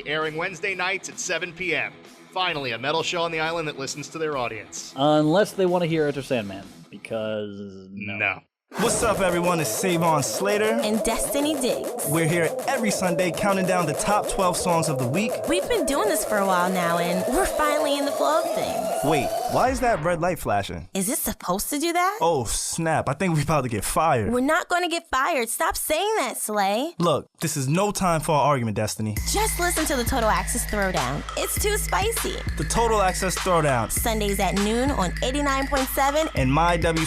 airing Wednesday nights at 7 p.m. Finally, a metal show on the island that listens to their audience. Unless they want to hear Enter Sandman, because no. What's up, everyone? It's Savon Slater and Destiny Diggs. We're here every Sunday counting down the top 12 songs of the week. We've been doing this for a while now, and we're finally in the flow of things. Wait, why is that red light flashing? Is it supposed to do that? Oh, snap. I think we're about to get fired. We're not going to get fired. Stop saying that, Slay. Look, this is no time for an argument, Destiny. Just listen to the Total Access Throwdown. It's too spicy. The Total Access Throwdown. Sundays at noon on 89.7 and mywcwp.org.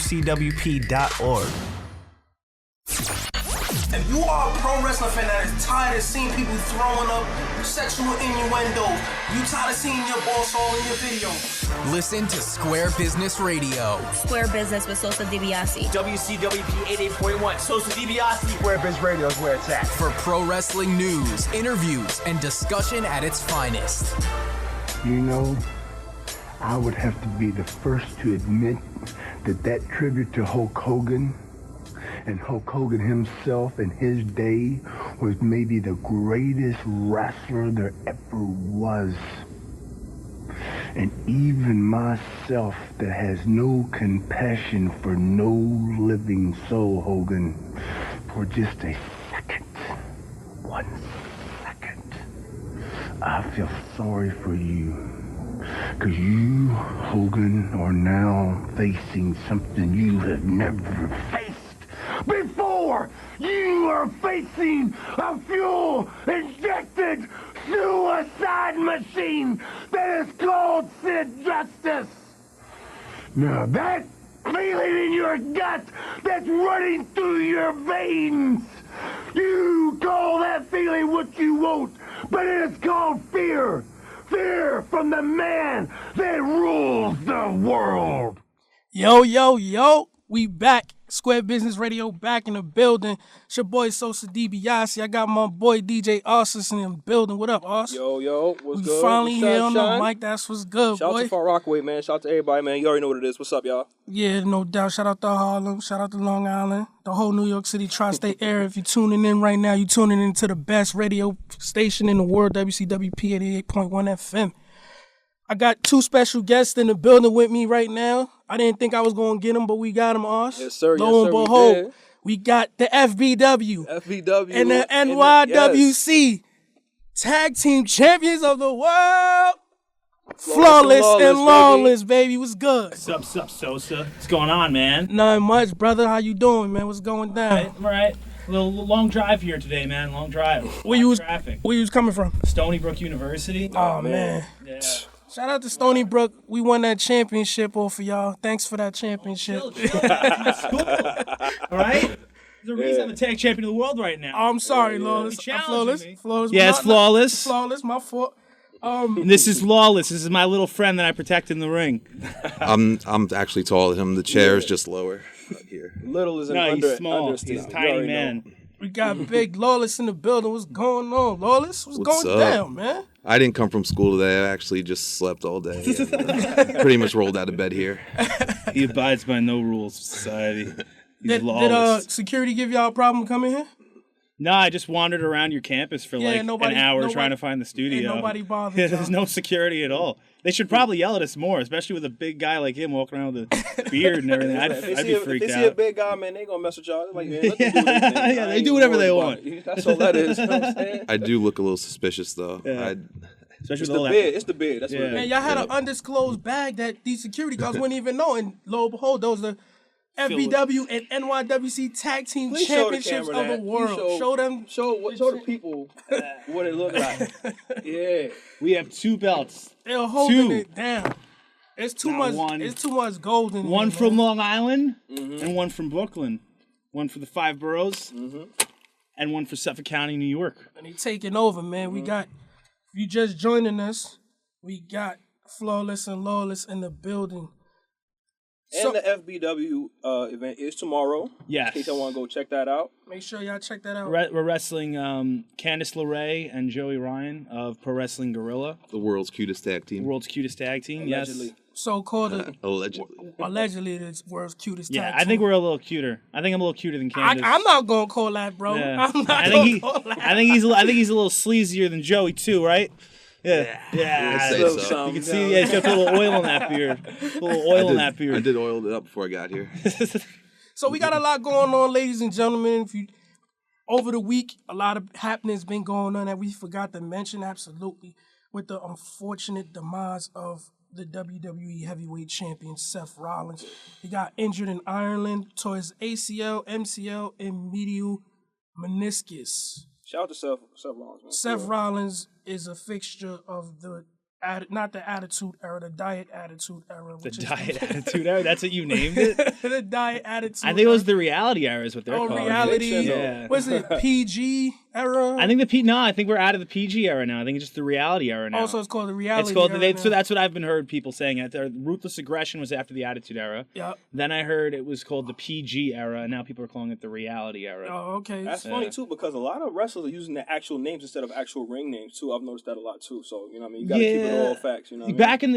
If you are a pro wrestling fan that is tired of seeing people throwing up sexual innuendos, you tired of seeing your boss all in your videos, listen to Square Business Radio. Square Business with Sosa DiBiase. WCWP 88.1. Sosa DiBiase. Square Business Radio is where it's at. For pro wrestling news, interviews, and discussion at its finest. You know, I would have to be the first to admit that tribute to Hulk Hogan and Hulk Hogan himself in his day was maybe the greatest wrestler there ever was. And even myself that has no compassion for no living soul, Hogan, for just a second, 1 second, I feel sorry for you. Because you, Hogan, are now facing something you have never faced before. You are facing a fuel-injected suicide machine that is called Sid Justice. Now that feeling in your gut that's running through your veins, you call that feeling what you want, but it is called fear. Fear from the man that rules the world. Yo, yo, yo. We back. Square Business Radio back in the building. It's your boy Sosa DiBiase. I got my boy DJ Ossis in the building. What up, Oss? Yo, what's good? We finally here on the mic. That's what's good, Shout boy. out to Far Rockaway, man. Shout out to everybody, man. You already know what it is. What's up, y'all? Yeah, no doubt. Shout out to Harlem. Shout out to Long Island. The whole New York City tri-state area. If you're tuning in right now, you're tuning into the best radio station in the world, WCWP 88.1 FM. I got two special guests in the building with me right now. I didn't think I was going to get them, but we got them, Osh. Yes, sir. Lo and behold, we got the FBW. And the NYWC Tag Team Champions of the World. Flawless and Lawless, baby. What's good? Sup, Sosa? What's going on, man? Nothing much, brother. How you doing, man? What's going down? All right. A little long drive here today, man. Long drive. Where you was coming from? Stony Brook University. Oh, man. Yeah. Shout out to Stony Brook. We won that championship off of y'all. Thanks for that championship. Chill. That's cool. All right? There's a reason I'm the tag champion of the world right now. Oh, I'm sorry, Lawless. Flawless. Yeah, it's Flawless. Flawless, my fault. And this is Lawless. This is my little friend that I protect in the ring. I'm actually taller than him. The chair is just lower here. Little is he's small. He's a tiny man. We got big Lawless in the building. What's going on, Lawless? What's going down, man? I didn't come from school today. I actually just slept all day. Pretty much rolled out of bed here. He abides by no rules of society. He's Did security give y'all a problem coming here? No, I just wandered around your campus for an hour trying to find the studio. Nobody bothered. There's no security at all. They should probably yell at us more, especially with a big guy like him walking around with a beard and everything. I'd be freaked out. If they see a big guy, man, they gonna mess with y'all. They're like, man, let them do their thing. Yeah, they do whatever they want. That's all that is. You know what I'm saying? I do look a little suspicious, though. Yeah. It's the beard. It's the beard. That's what it is. Man, y'all had an undisclosed bag that these security guards wouldn't even know. And lo and behold, those are FBW and NYWC Tag Team Championships of the world. Show the people what it looked like. Yeah. We have 2 belts. They're holding it down. It's too much. It's too much gold in One here, from man. Long Island and one from Brooklyn. One for the 5 boroughs and one for Suffolk County, New York. And he taking over, man. We got, if you just joining us, we got Flawless and Lawless in the building. And the FBW event is tomorrow. Yes. In case I want to go check that out. Make sure y'all check that out. We're wrestling Candice LeRae and Joey Ryan of Pro Wrestling Gorilla. The world's cutest tag team. World's cutest tag team, Allegedly. yes. So-called allegedly the world's cutest Yeah, tag I think team. we're a little cuter. I think I'm a little cuter than Candice. I'm not going to call that, bro. Yeah. I'm not I going to think call that. I think he's a little sleazier than Joey too, right? Yeah. I'd say so. You can see, he's got a little oil in that beard. A little oil in that beard. I did oil it up before I got here. So we got a lot going on, ladies and gentlemen. Over the week, a lot of happenings been going on that we forgot to mention, absolutely, with the unfortunate demise of the WWE Heavyweight Champion, Seth Rollins. He got injured in Ireland, tore his ACL, MCL, and medial meniscus. Shout out to Seth Rollins, man. Seth Rollins is a fixture of not the Attitude Era, the Diet Attitude Era. The Diet Attitude Era? That's what you named it? The Diet Attitude I think it was the Reality Era is what they're called. Reality. Yeah. Was it PG Era? I think I think we're out of the PG era now. I think it's just the Reality Era now. Also, it's called the Reality Era. Era. So that's what I've been heard people saying. Ruthless Aggression was after the Attitude Era. Yep. Then I heard it was called the PG Era, and now people are calling it the Reality Era. Oh, okay. That's funny, too, because a lot of wrestlers are using their actual names instead of actual ring names, too. I've noticed that a lot, too. So, you know what I mean? You got to keep it all facts, you know what I mean? Back in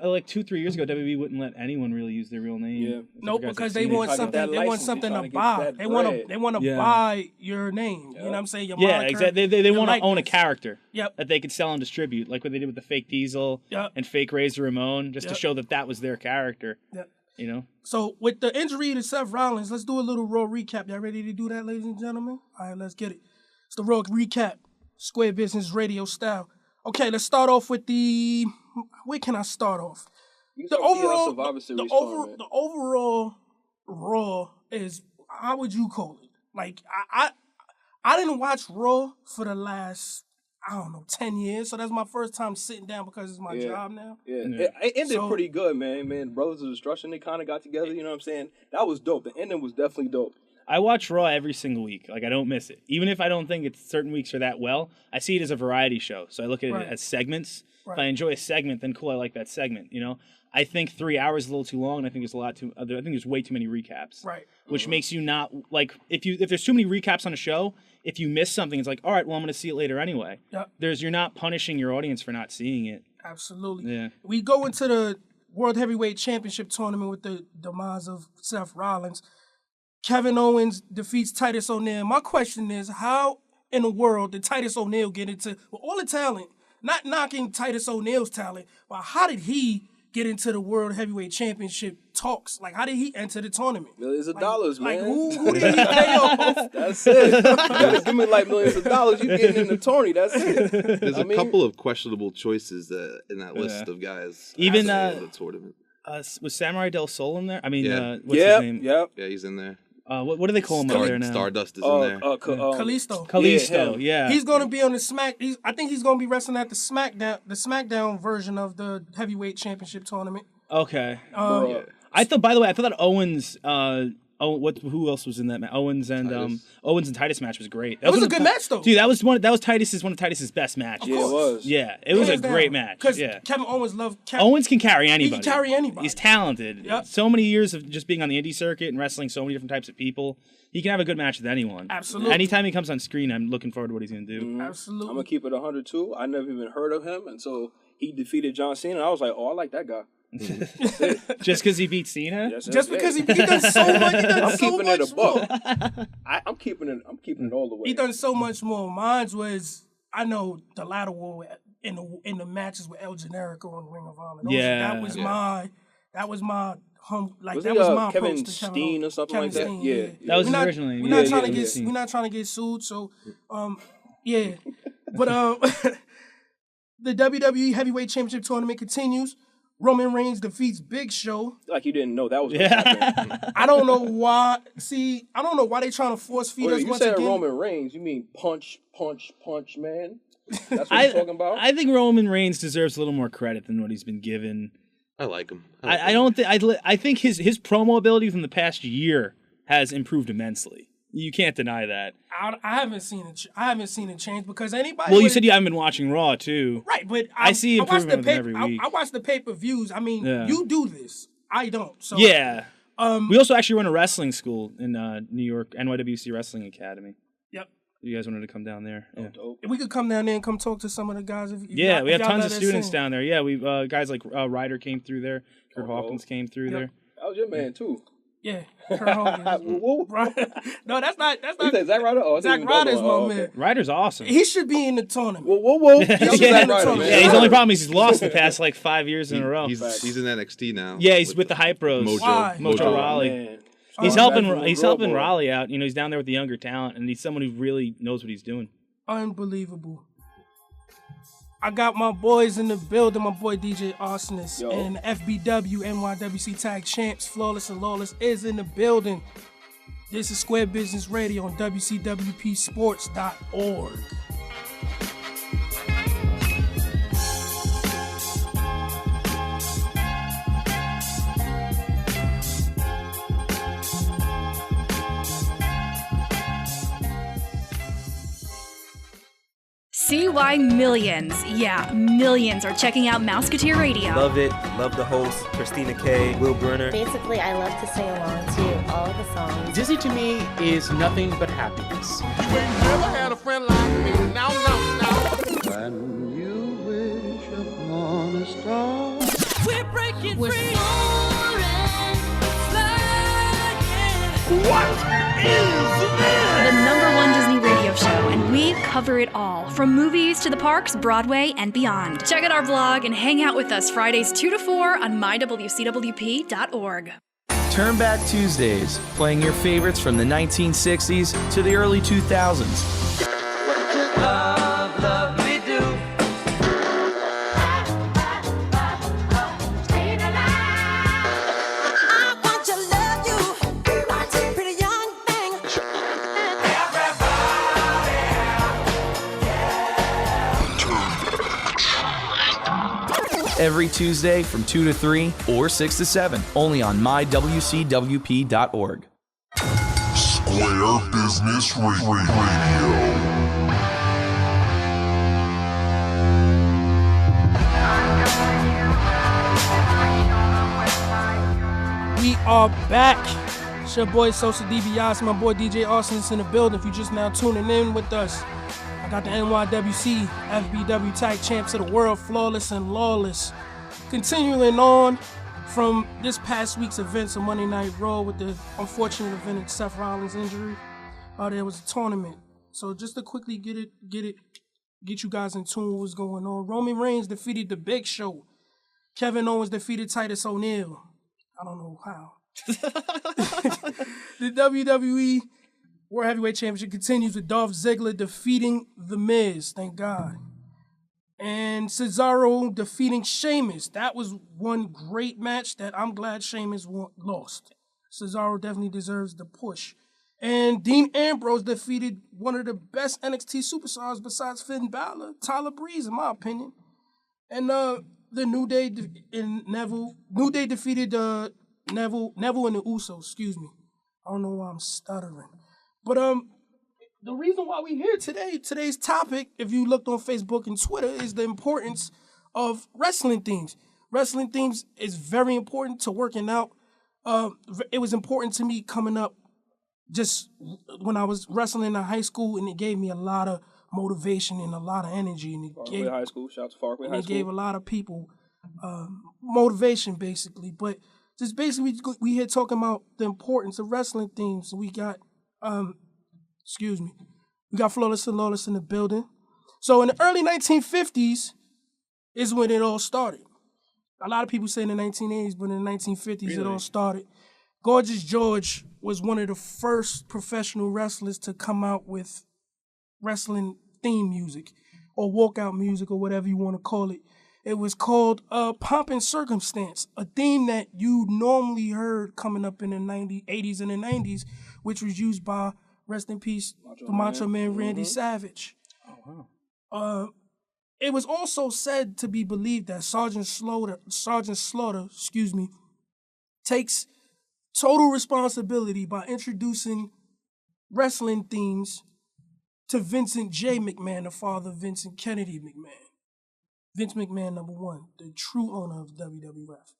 like 2-3 years ago, WWE wouldn't let anyone really use their real name. Yeah. No, because they want something. They want something to buy. They want to buy your name. You know what I'm saying? Your moniker, exactly. They want to own a likeness. character. Yep. That they could sell and distribute, like what they did with the fake Diesel and fake Razor Ramon, just to show that was their character. Yep. You know. So with the injury to Seth Rollins, let's do a little Raw recap. Y'all ready to do that, ladies and gentlemen? All right, let's get it. It's the Raw recap, Square Business Radio style. Okay, let's start off with the. Where can I start off? The overall Raw is, how would you call it? Like I didn't watch Raw for the last, I don't know, 10 years. So that's my first time sitting down because it's my job now. Yeah. It ended pretty good, man. Brothers of Destruction, they kind of got together, you know what I'm saying? That was dope. The ending was definitely dope. I watch Raw every single week. Like, I don't miss it. Even if I don't think it's certain weeks are that well, I see it as a variety show. So I look at it as segments. Right. If I enjoy a segment, then cool, I like that segment, you know? I think 3 hours is a little too long, and I think there's I think there's way too many recaps. Right. Which makes you not, like, if there's too many recaps on a show, if you miss something, it's like, all right, well, I'm going to see it later anyway. Yep. You're not punishing your audience for not seeing it. Absolutely. Yeah. We go into the World Heavyweight Championship tournament with the demise of Seth Rollins. Kevin Owens defeats Titus O'Neil. My question is, how in the world did Titus O'Neil get into, with all the talent, not knocking Titus O'Neil's talent, but how did he get into the World Heavyweight Championship talks? Like, how did he enter the tournament? Millions of dollars, man. Like, who did he pay off? That's it. You gotta give me like millions of dollars. You getting in the tourney. That's it. There's a couple of questionable choices in that list of guys. Even the tournament. Was Samurai Del Sol in there? I mean, what's his name? Yep. Yeah, he's in there. What do they call him over there now? Stardust is in there. Kalisto. Kalisto, yeah. He's going to be on the I think he's going to be wrestling at the SmackDown version of the Heavyweight Championship tournament. Okay. I thought that Owens. Who else was in that match? Owens and Titus match was great. It was a good match though. Dude, that was one of Titus's best matches. Yeah, it was. Yeah, it was a great match. Because yeah. Kevin Owens Owens can carry anybody. He can carry anybody. He's talented. Yep. So many years of just being on the indie circuit and wrestling so many different types of people. He can have a good match with anyone. Absolutely. Anytime he comes on screen, I'm looking forward to what he's going to do. Mm-hmm. Absolutely. I'm going to keep it 102. I never even heard of him until he defeated John Cena. And I was like, oh, I like that guy. Just because he beat Cena? Yes, just because he done so much. I'm keeping it a buck. I'm keeping it all the way. He done so much more. Mine was, I know, the ladder war in the matches with El Generico and Ring of Honor. That was my home. Like was that was my Kevin approach to Steen or something Kevin like that. Steen, Yeah. That was originally. We're not trying to get sued. So, yeah. But the WWE Heavyweight Championship tournament continues. Roman Reigns defeats Big Show. Like you didn't know that was going to happen. I don't know why. See, I don't know why they trying to force feed us you once said again. Roman Reigns, you mean punch, man? That's what you're talking about? I think Roman Reigns deserves a little more credit than what he's been given. I like him. I think his promo ability from the past year has improved immensely. You can't deny that. I haven't seen it. I haven't seen it change because anybody. Well, you said you haven't been watching Raw too, right? But I see improvement every week. I watch the pay-per-views. I mean, you do this. I don't. So yeah. We also actually run a wrestling school in New York, NYWC Wrestling Academy. Yep. You guys wanted to come down there? Yeah. If we could come down there and come talk to some of the guys. We have tons of students down there. Yeah, we guys like Ryder came through there. Kurt Hawkins came through there. That was your man too. Yeah, Kurt Hawkins. No, that's not. You said Zack Ryder? Oh, Zack Ryder's my man. Ryder's awesome. He should be in the tournament. Whoa. Yeah, his only problem is he's lost the past like 5 years in a row. He's in NXT now. Yeah, he's with the Hype Bros. Mojo Raleigh. Man. He's helping Raleigh out. You know, he's down there with the younger talent, and he's someone who really knows what he's doing. Unbelievable. I got my boys in the building, my boy DJ Arsonist and FBW NYWC Tag Champs, Flawless and Lawless is in the building. This is Square Business Radio on WCWPsports.org. See why millions are checking out Mouseketeer Radio. Love it. Love the hosts, Christina K, Will Brunner. Basically, I love to sing along to all of the songs. Disney to me is nothing but happiness. You ain't never had a friend like me. Now. When you wish upon a star. We're breaking free. What is this? The #1 Disney radio show, and we cover it all, from movies to the parks, Broadway, and beyond. Check out our vlog and hang out with us Fridays 2 to 4 on mywcwp.org. Turn Back Tuesdays, playing your favorites from the 1960s to the early 2000s. Love we do. Every Tuesday from 2 to 3 or 6 to 7, only on mywcwp.org. Square Business Radio. We are back. It's your boy Sosa DiBiase, my boy DJ Arsonist in the building. If you're just now tuning in with us, I got the NYWC FBW Tag Champs of the World, Flawless and Lawless. Continuing on from this past week's events of Monday Night Raw with the unfortunate event of Seth Rollins' injury, there was a tournament. So just to quickly get you guys in tune with what's going on. Roman Reigns defeated The Big Show. Kevin Owens defeated Titus O'Neil. I don't know how. The WWE World Heavyweight Championship continues with Dolph Ziggler defeating The Miz. Thank God. And Cesaro defeating Sheamus. That was one great match that I'm glad Sheamus lost. Cesaro definitely deserves the push. And Dean Ambrose defeated one of the best NXT superstars besides Finn Balor, Tyler Breeze, in my opinion. And the New Day and Neville defeated Neville and the Usos. Excuse me. I don't know why I'm stuttering. But the reason why we're here today's topic, if you looked on Facebook and Twitter, is the importance of wrestling themes. Wrestling themes is very important to working out. It was important to me coming up just when I was wrestling in high school, and it gave me a lot of motivation and a lot of energy. And Farquay High School, shout out to Farquay High School. It gave a lot of people motivation, basically. But just basically, we here talking about the importance of wrestling themes. We got, we got Flawless and Lawless in the building. So in the early 1950s is when it all started. A lot of people say in the 1980s, but in the 1950s it all started. Gorgeous George was one of the first professional wrestlers to come out with wrestling theme music or walkout music or whatever you want to call it. It was called Pomp and Circumstance, a theme that you normally heard coming up in the 80s and the 90s, which was used by, rest in peace, the Macho Man Randy Savage. Oh, wow. It was also said to be believed that Sergeant Slaughter, takes total responsibility by introducing wrestling themes to Vincent J. McMahon, the father of Vincent Kennedy McMahon. Vince McMahon, #1, the true owner of WWF.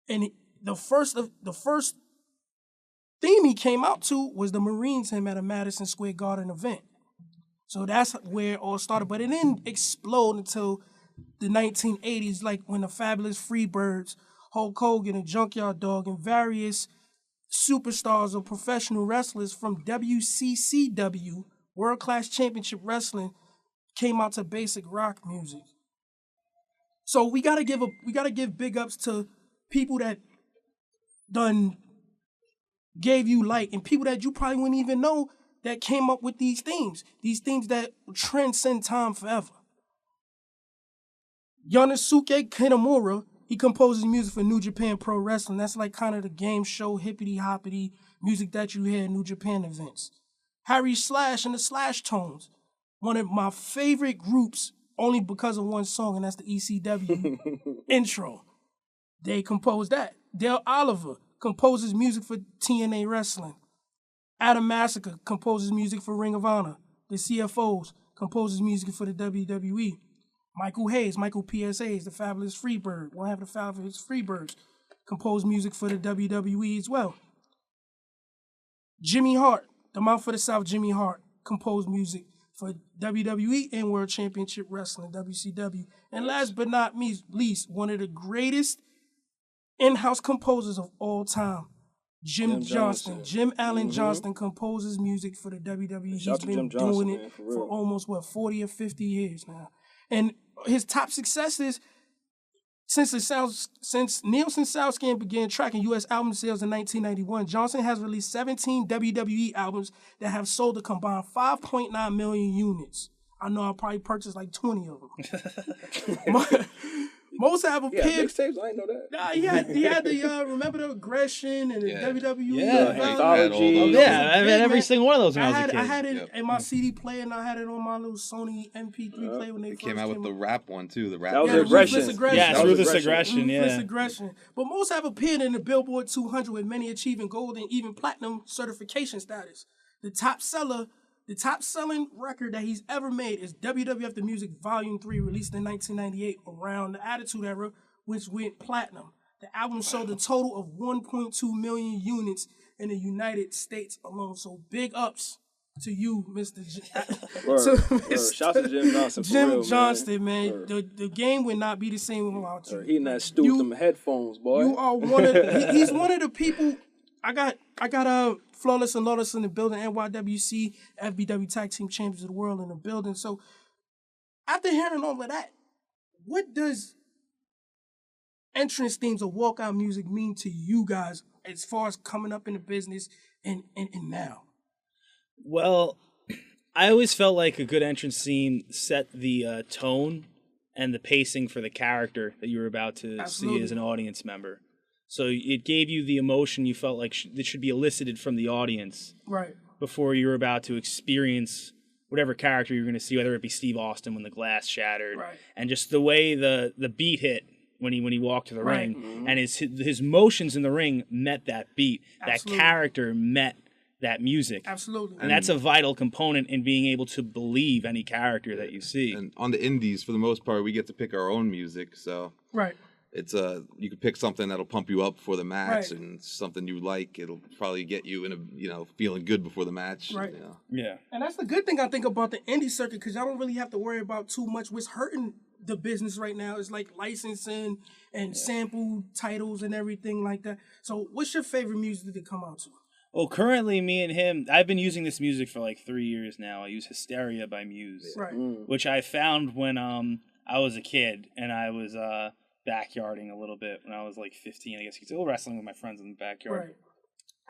And the first theme he came out to was the Marines him at a Madison Square Garden event. So that's where it all started. But it didn't explode until the 1980s, like when the Fabulous Freebirds, Hulk Hogan, and Junkyard Dog, and various superstars or professional wrestlers from WCCW, World Class Championship Wrestling, came out to basic rock music. So we gotta give big ups to people that done gave you light, and people that you probably wouldn't even know that came up with these themes that transcend time forever. Yonosuke Kitamura, he composes music for New Japan Pro Wrestling. That's like kind of the game show, hippity-hoppity music that you hear at New Japan events. Harry Slash and the Slash Tones, one of my favorite groups, only because of one song, and that's the ECW intro. They composed that. Dale Oliver composes music for TNA Wrestling. Adam Massacre composes music for Ring of Honor. The CFOs composes music for the WWE. Michael Hayes, Michael PSAs, the Fabulous Freebird, one half of the Fabulous Freebirds, composed music for the WWE as well. Jimmy Hart, the Mouth of the South Jimmy Hart, composed music for WWE and World Championship Wrestling, WCW. And last but not least, one of the greatest in-house composers of all time, Jim Johnston. Jim Allen Johnston composes music for the WWE. He's been doing it for almost, 40 or 50 years now. And his top successes since Nielsen SoundScan began tracking U.S. album sales in 1991, Johnston has released 17 WWE albums that have sold a combined 5.9 million units. I know I'll probably purchase like 20 of them. Most have appeared. Yeah, mixtapes. I didn't know that. Nah, he had the Remember the Aggression and the WWE. Anthology. Yeah, I mean every single one of those when I was a kid. I had it in my CD player, and I had it on my little Sony MP3 player when they first came out with the rap one too. The rap. That was Aggression. Yeah, Ruthless Aggression. Ruthless Aggression. But most have appeared in the Billboard 200, with many achieving gold and even platinum certification status. The top selling record that he's ever made is WWF The Music Volume 3, released in 1998 around the Attitude Era, which went platinum. The album sold a total of 1.2 million units in the United States alone. So big ups to you, Mr. Shout out to Jim Johnston. Jim Johnston, man. The game would not be the same without you. He not stupid them headphones, boy. You are one of he's one of the people. I got Flawless and Lawless in the building, NYWC, FBW Tag Team Champions of the World in the building. So after hearing all of that, what does entrance themes or walkout music mean to you guys as far as coming up in the business and now? Well, I always felt like a good entrance theme set the tone and the pacing for the character that you were about to see as an audience member. So it gave you the emotion you felt like that should be elicited from the audience, right, before you were about to experience whatever character you're going to see, whether it be Steve Austin when the glass shattered, right, and just the way the beat hit when he walked to the right, ring, and his motions in the ring met that beat. Absolutely. That character met that music. Absolutely. And that's a vital component in being able to believe any character that you see. And on the indies, for the most part, we get to pick our own music, so right. It's you can pick something that'll pump you up for the match, Right. and something you like. It'll probably get you in a feeling good before the match. Right. Yeah. And that's the good thing I think about the indie circuit, because y'all don't really have to worry about too much. What's hurting the business right now is like licensing and sample titles and everything like that. So what's your favorite music to come out to? Well, currently, me and him, I've been using this music for like 3 years now. I use Hysteria by Muse, Right. which I found when I was a kid and I was backyarding a little bit when I was like 15. I guess you could say, wrestling with my friends in the backyard.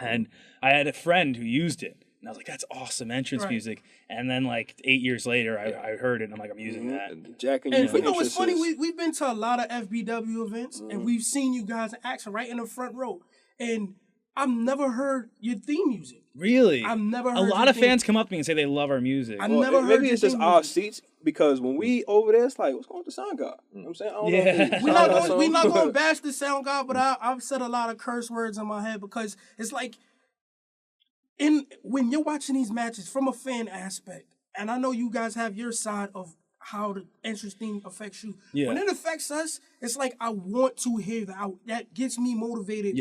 Right. And I had a friend who used it. And I was like, that's awesome entrance music. And then like 8 years later, I heard it and I'm like, I'm using that. Jack and you know what's funny? We've been to a lot of FBW events and we've seen you guys in action right in the front row. And I've never heard your theme music. Really? I've never heard a lot of fans come up to me and say they love our music. I've never heard maybe your it's just theme our music. seats, because when we over there, it's like, what's going on with the sound guy? You know what I'm saying? I don't know if We're not going to bash the sound guy, but I've said a lot of curse words in my head, because it's like, when you're watching these matches from a fan aspect, and I know you guys have your side of how the entrance theme affects you. Yeah. When it affects us, it's like I want to hear that. That gets me motivated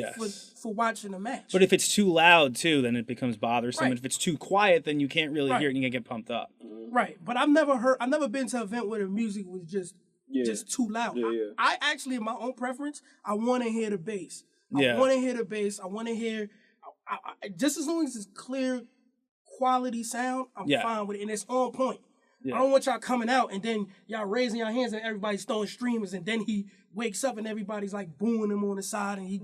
for watching the match. But if it's too loud too, then it becomes bothersome. Right. And if it's too quiet, then you can't really Right. hear it and you get pumped up. Right, but I've never been to an event where the music was just too loud. I actually, in my own preference, I want to hear the bass. I want to hear the bass. I want to hear, just as long as it's clear, quality sound, I'm fine with it, and it's on point. Yeah. I don't want y'all coming out and then y'all raising your hands and everybody's throwing streamers, and then he wakes up and everybody's like booing him on the side and he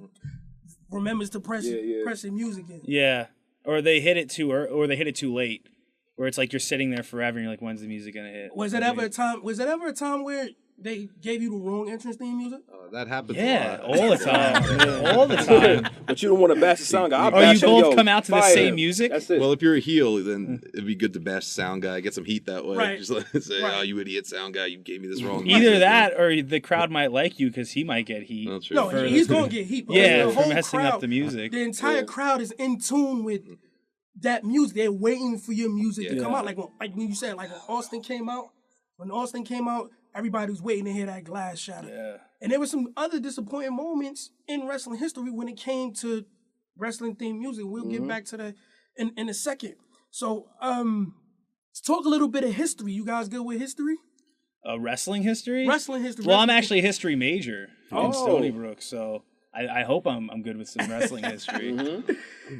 remembers to press the music in. Yeah, or they hit it too or they hit it too late, where it's like you're sitting there forever and you're like, when's the music gonna hit? Was it ever a time where they gave you the wrong entrance theme music? That happens Yeah, a lot. all the time. All the time. But you don't want to bash the sound guy. Or you both come out to the same music? That's it. Well, if you're a heel, then it'd be good to bash sound guy, get some heat that way. Right. Just like say, oh, you idiot sound guy, you gave me this wrong. Either music. that or the crowd might like you because he might get heat. That's true. No, he's going to get heat. But Yeah, the for whole messing crowd, up the music. The entire crowd is in tune with that music. They're waiting for your music to come out. Like when you said, like when Austin came out, everybody was waiting to hear that glass shatter. Yeah. And there were some other disappointing moments in wrestling history when it came to wrestling themed music. We'll get back to that in a second. So let's talk a little bit of history. You guys good with history? Wrestling history? Wrestling history. Well, I'm actually a history major in Oh. Stony Brook, so I hope I'm good with some wrestling history.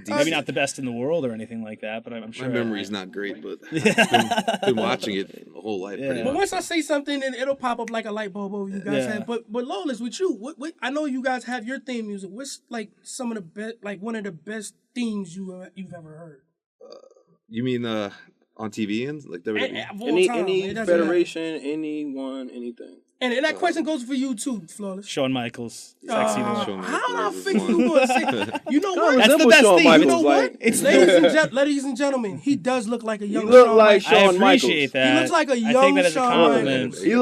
Maybe not the best in the world or anything like that, but I'm sure. My memory's not great, but been watching it the whole life pretty But much. once I say something, it'll pop up like a light bulb over you guys' head. But Lawless, with you, what I know you guys have your theme music. What's like some of the best, like one of the best themes you've ever heard? You mean on TV and like WWE? Of all Any time, it doesn't federation, anyone, anything. And that question goes for you too, Flawless. Shawn Michaels, sexy How boy. did I think you gonna say? You know what? That's the best Shawn thing. Michaels, You know what? like- It's Ladies and gentlemen, he does look like a young. look Shawn like Michaels. Shawn I appreciate that. He looks like a I young take that as a Shawn compliment. Michaels. You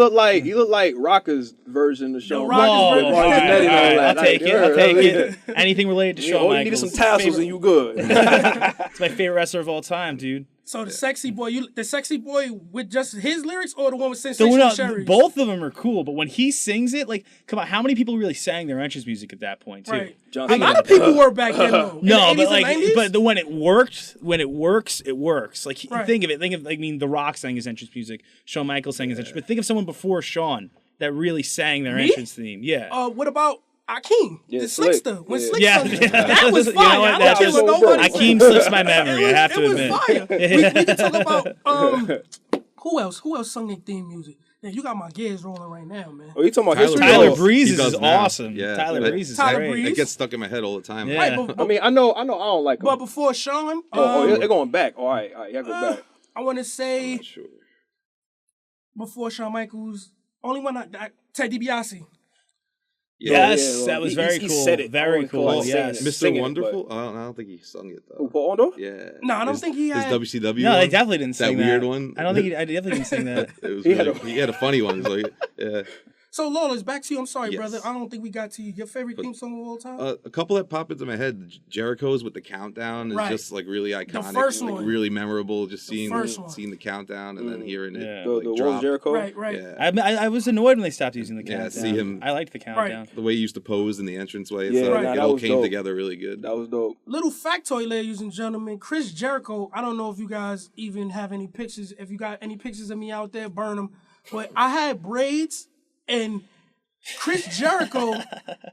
look like Rocker's version of Shawn Rocker's Michaels. version. All right, I'll take it. I'll take it. Yeah. Anything related to Shawn All you Michaels. need is some tassels and you good. It's my favorite wrestler of all time, dude. So the sexy boy, the sexy boy with just his lyrics, or the one with So sensational cherries? both of them are cool, but when he sings it, like, come on, how many people really sang their entrance music at that point, too? Right. A lot of people were back then, though. No, In the 80s but like, and 90s? but when it works, it works. Like, Right. think of it. I mean, The Rock sang his entrance music. Shawn Michaels sang his entrance. But think of someone before Shawn that really sang their Me? entrance theme. Yeah. What about Akeem, the Slick. Slickster? When Yeah. Slick Yeah, sung it, yeah. that was You know fire. what? I That don't care was what so nobody Akeem said. slips my memory, I have to it admit. was fire. We can talk about who else sung their theme music. Yeah, you got my gears rolling right now, man. Oh, you talking about history? Tyler Oh, Breeze He does is now. awesome. Yeah, Tyler but- Breeze is Tyler great. Breeze? It gets stuck in my head all the time. Yeah. Right, but I mean, I know, I don't like them. but before Shawn, they're going back. All right, yeah, go back. I want to say Sure. before Shawn Michaels, only one Ted DiBiase. Yes, well, that was he- very he cool. said it. I Very wouldn't cool. call it Yes. saying it. Mr. Singing it, Wonderful? I don't think he sung it though. Who, Paul Orndorff? Yeah. No, I don't think he had. His WCW. No, one? they definitely didn't sing that that. weird one. I definitely didn't sing that. It was He had really, he had a funny one. It was like, yeah. So Lawless, back to you. I'm sorry, Yes. brother. I don't think we got to you. Your favorite theme song of all time? A couple that pop into my head, Jericho's with the countdown is Right. just like really iconic, first like one. really memorable. Just The seeing first one. the countdown and then hearing it Yeah. The like Wolves drop. Jericho? Right. Yeah. I was annoyed when they stopped using the Yeah, countdown. see him- I liked the countdown. The way he used to pose in the entranceway, and Yeah, stuff, nah, like, it that all was came dope. together really good. That was dope. Little factoid, ladies and gentlemen. Chris Jericho. I don't know if you guys even have any pictures. If you got any pictures of me out there, burn them. But I had braids, and Chris Jericho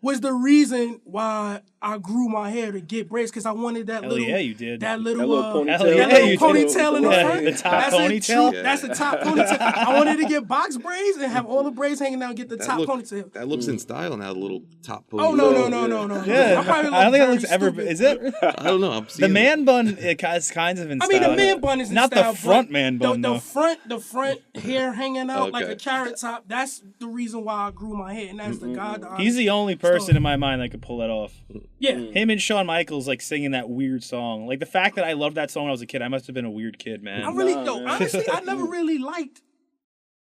was the reason why I grew my hair to get braids, because I wanted that Hell little. yeah, you did. That little, ponytail. Hell that yeah, little you did. ponytail in the Yeah, front. the top That's ponytail? It, that's the top ponytail. I wanted to get box braids and have all the braids hanging down, and get the top ponytail. That looks in style now, the little top ponytail. Oh no. Yeah, I probably I don't think it very looks ever. stupid. Is it? I don't know. I'm The seeing man bun is kind of in I style. mean, the man bun is in not style, the front but man bun. The though. front hair hanging out like Okay. a carrot top. That's the reason why I grew my hair, and that's the God. He's the only person in my mind that could pull that off. Yeah. Him and Shawn Michaels like singing that weird song. Like the fact that I loved that song when I was a kid, I must have been a weird kid, man. I really don't. Honestly, I never really liked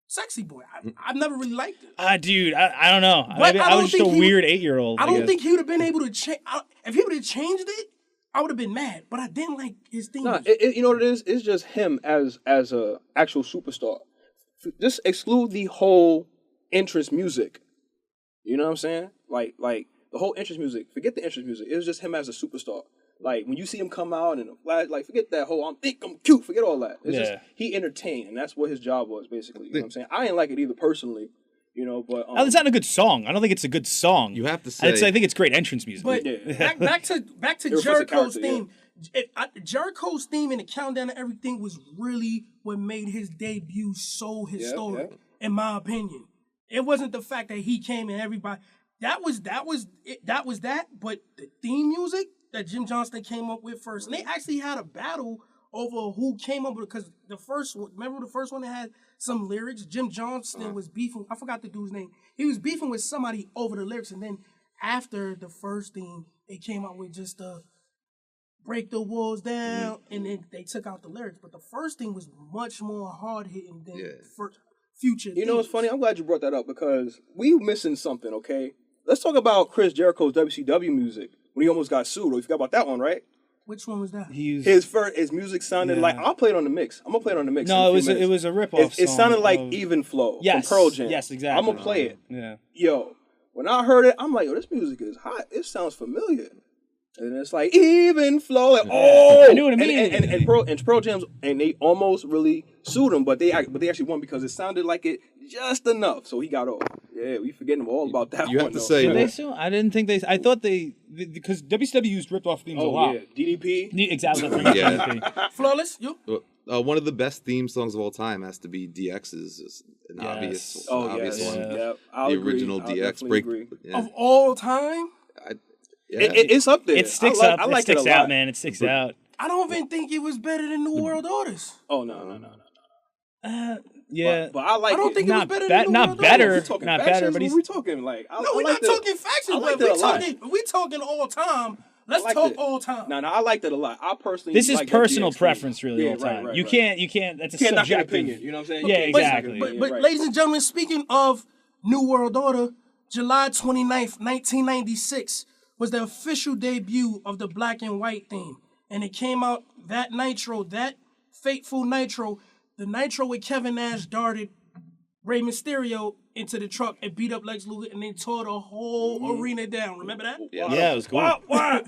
Sexy Boy. I've never really liked it. Dude, I don't know. But Maybe I I don't was just a think he weird would- 8-year-old. I don't guess. think he would have been able to change. If he would have changed it, I would have been mad. But I didn't like his theme. Nah, you know what it is? It's just him as a actual superstar. just exclude the whole entrance music. You know what I'm saying? Like the whole entrance music. Forget the entrance music. It was just him as a superstar. Like when you see him come out and like forget that whole I'm cute. Forget all that. It's just he entertained, and that's what his job was basically. You know what I'm saying? I didn't like it either personally. You know, but it's not a good song. I don't think it's a good song. You have to say. I think it's great entrance music. But back to Jericho's theme. Jericho's theme and the countdown and everything was really what made his debut so historic, in my opinion. It wasn't the fact that he came and everybody. That was that. But the theme music that Jim Johnston came up with first, and they actually had a battle over who came up with it, because the first one that had some lyrics. Jim Johnston was beefing. I forgot the dude's name. He was beefing with somebody over the lyrics, and then after the first thing, they came out with just break the walls down, and then they took out the lyrics. But the first thing was much more hard hitting than future. You know what's funny? I'm glad you brought that up because we missing something. Okay, let's talk about Chris Jericho's WCW music when he almost got sued. You forgot about that one, right? Which one was that? His music sounded like I'll play it on the mix. I'm gonna play it on the mix. No, it was a ripoff. It sounded like Even Flow from Pearl Jam. Yes, exactly. I'm gonna play it. Yeah. Yo, when I heard it, I'm like, yo, this music is hot. It sounds familiar. And it's like Even Flow. Like, I knew what it meant. And Pearl Jam's, and they almost really sued him, but they actually won because it sounded like it just enough. So he got off. Yeah, we forgetting all about that. You have to say. Did they sue? I didn't think they. I thought because WCW used ripped off themes a lot. Yeah, DDP. Exactly. DDP. Flawless. You. One of the best theme songs of all time has to be DX's. Just an obvious one. Yeah. The original DX break. Yeah. Of all time. It's up there. It sticks out. It sticks out, man. It sticks out. I don't even think it was better than New World Orders. Oh no. Yeah, but I like. I don't think it was better than not better, not better. But we're talking like. We're not talking factions. We're talking all time. Let's talk all time. No, I liked it a lot. I personally. This is personal preference, really. All time. Right. You can't. That's a subjective opinion. You know what I'm saying? Yeah, exactly. But ladies and gentlemen, speaking of New World Order, July 29th, 1996 was the official debut of the black and white theme, and it came out that Nitro, that fateful Nitro. The Nitro with Kevin Nash darted Rey Mysterio into the truck and beat up Lex Luger and then tore the whole arena down. Remember that? Yeah, it was cool. What?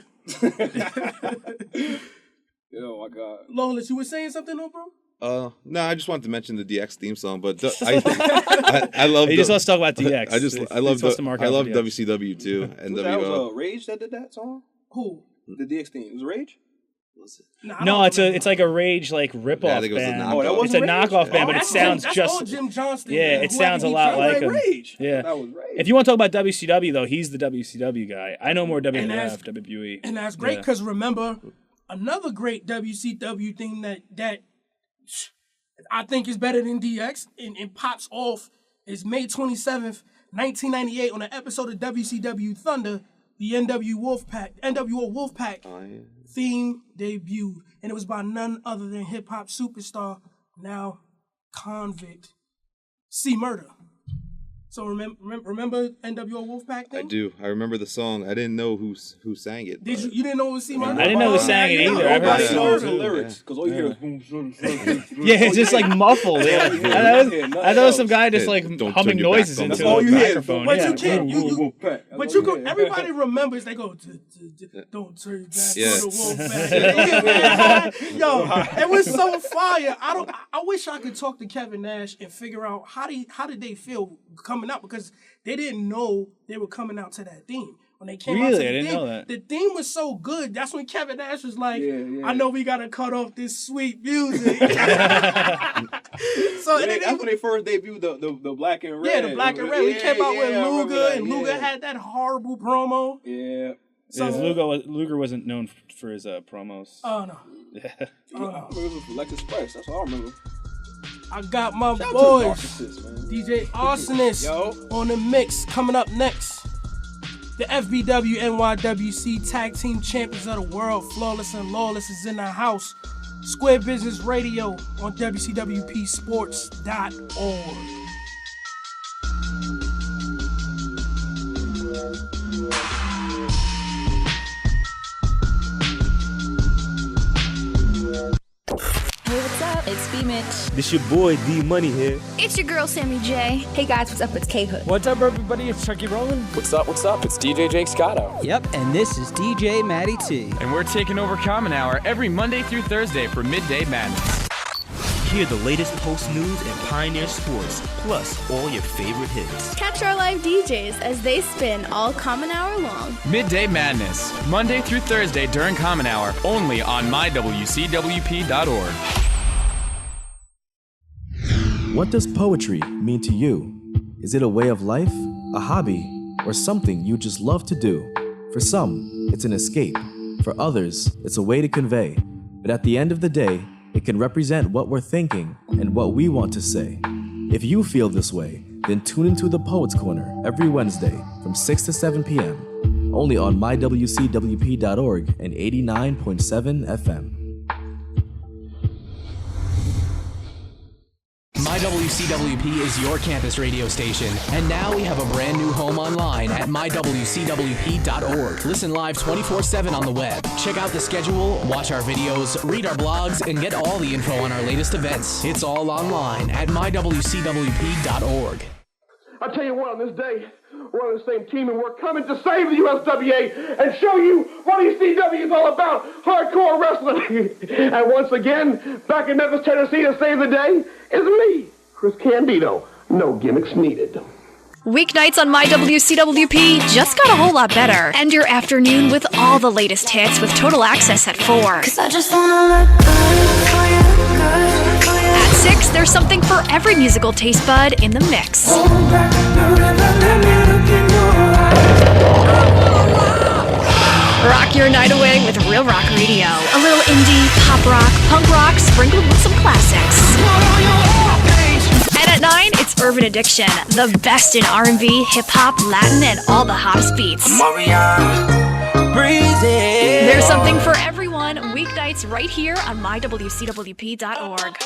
Oh, my God. Lawless, you were saying something, though, bro? No, I just wanted to mention the DX theme song, but I love. He just wants to talk about DX. I love WCW too, and that was Rage that did that song. Who? The DX theme. Was it Rage? No, it's like a Rage ripoff band. It's a knockoff band, but it sounds just all Jim Johnston. Yeah, it sounds a lot like him. Rage. Yeah, that was Rage. If you want to talk about WCW though, he's the WCW guy. I know more WWF, WWE, and that's great because remember another great WCW thing that I think is better than DX and pops off is May 27th, 1998 on an episode of WCW Thunder. The NWO Wolfpack theme debuted, and it was by none other than hip-hop superstar, now convict, C Murder. So remember NWO Wolfpack thing? I do. I remember the song. I didn't know who sang it. Did you? You didn't know it was C Murder? I didn't know who sang it either. Nobody knows the lyrics because all you hear is boom, boom, boom. Yeah, it's just like muffled. Yeah. I thought it was some guy just like humming noises into a microphone. But you can't. But you go. Everybody remembers. They go, "Don't turn back for the Wolfpack." Yo, it was so fire. I wish I could talk to Kevin Nash and figure out how did they feel coming out, because they didn't know they were coming out to that theme. When they came out to the I didn't theme, know that. The theme was so good. That's when Kevin Nash was like, I know we gotta cut off this sweet music. That's when they first debuted the black and red. Yeah, the black and red. We came out with Luger, and Luger had that horrible promo. Yeah. So Luger wasn't known for his promos. Oh no. Yeah. I remember it was Lex Express. That's all I remember. I got my boys, DJ Arsonist on the mix. Coming up next, the FBW NYWC Tag Team Champions of the World, Flawless and Lawless, is in the house. Square Business Radio on WCWPsports.org. Hey, what's up? It's B-Man sandwich. This your boy D Money here. It's your girl, Sammy J. Hey guys, what's up? It's K-Hood. What's up, everybody? It's Chucky Rowland. What's up? It's DJ Jake Scotto. Yep, and this is DJ Matty T. And we're taking over Common Hour every Monday through Thursday for Midday Madness. Hear the latest post news and Pioneer sports, plus all your favorite hits. Catch our live DJs as they spin all Common Hour long. Midday Madness, Monday through Thursday during Common Hour, only on mywcwp.org. What does poetry mean to you? Is it a way of life, a hobby, or something you just love to do? For some, it's an escape. For others, it's a way to convey. But at the end of the day, it can represent what we're thinking and what we want to say. If you feel this way, then tune into the Poets Corner every Wednesday from 6 to 7 p.m. only on mywcwp.org and 89.7 FM. MyWCWP is your campus radio station, and now we have a brand new home online at mywcwp.org. Listen live 24/7 on the web. Check out the schedule, watch our videos, read our blogs, and get all the info on our latest events. It's all online at mywcwp.org. I tell you what, on this day, we're on the same team, and we're coming to save the USWA and show you what ECW is all about, hardcore wrestling. And once again, back in Memphis, Tennessee to save the day is me, Chris Candido. No gimmicks needed. Weeknights on MyWCWP just got a whole lot better. End your afternoon with all the latest hits with total access at 4. 'Cause I just wanna look good for you, good for you. At 6, there's something for every musical taste bud in the mix. Rock your night away with Real Rock Radio. A little indie, pop rock, punk rock, sprinkled with some classics. And at 9, it's Urban Addiction, the best in R&B, hip-hop, Latin, and all the hottest beats. There's something for everyone. Weeknights right here on mywcwp.org.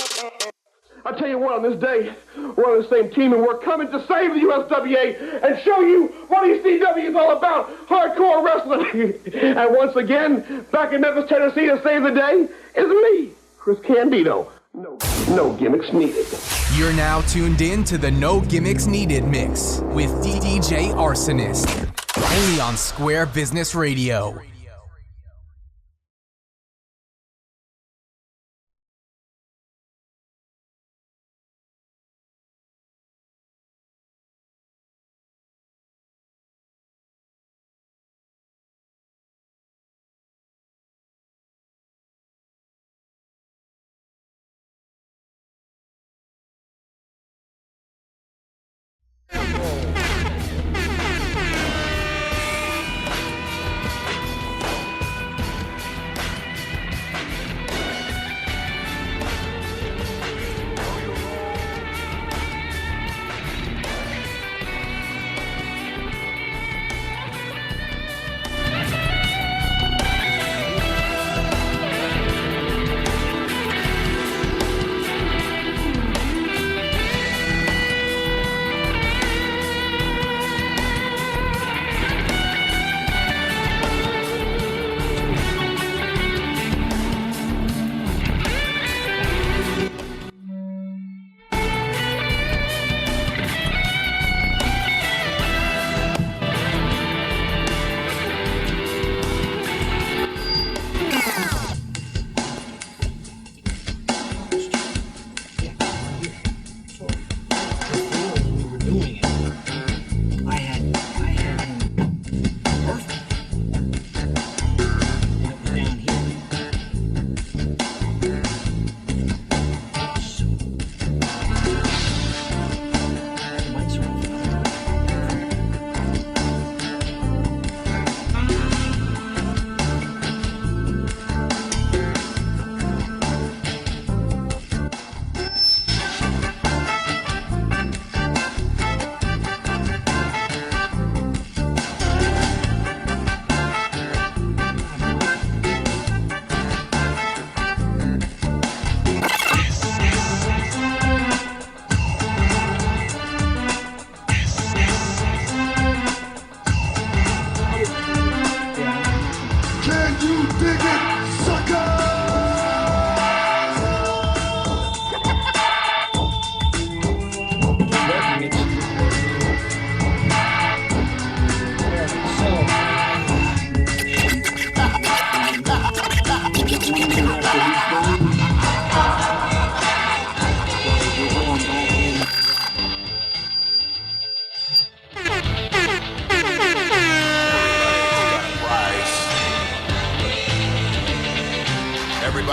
I tell you what, on this day, we're on the same team, and we're coming to save the USWA and show you what ECW is all about, hardcore wrestling. And once again, back in Memphis, Tennessee to save the day is me, Chris Candido. No gimmicks needed. You're now tuned in to the No Gimmicks Needed mix with DJ Arsonist, only on Square Business Radio.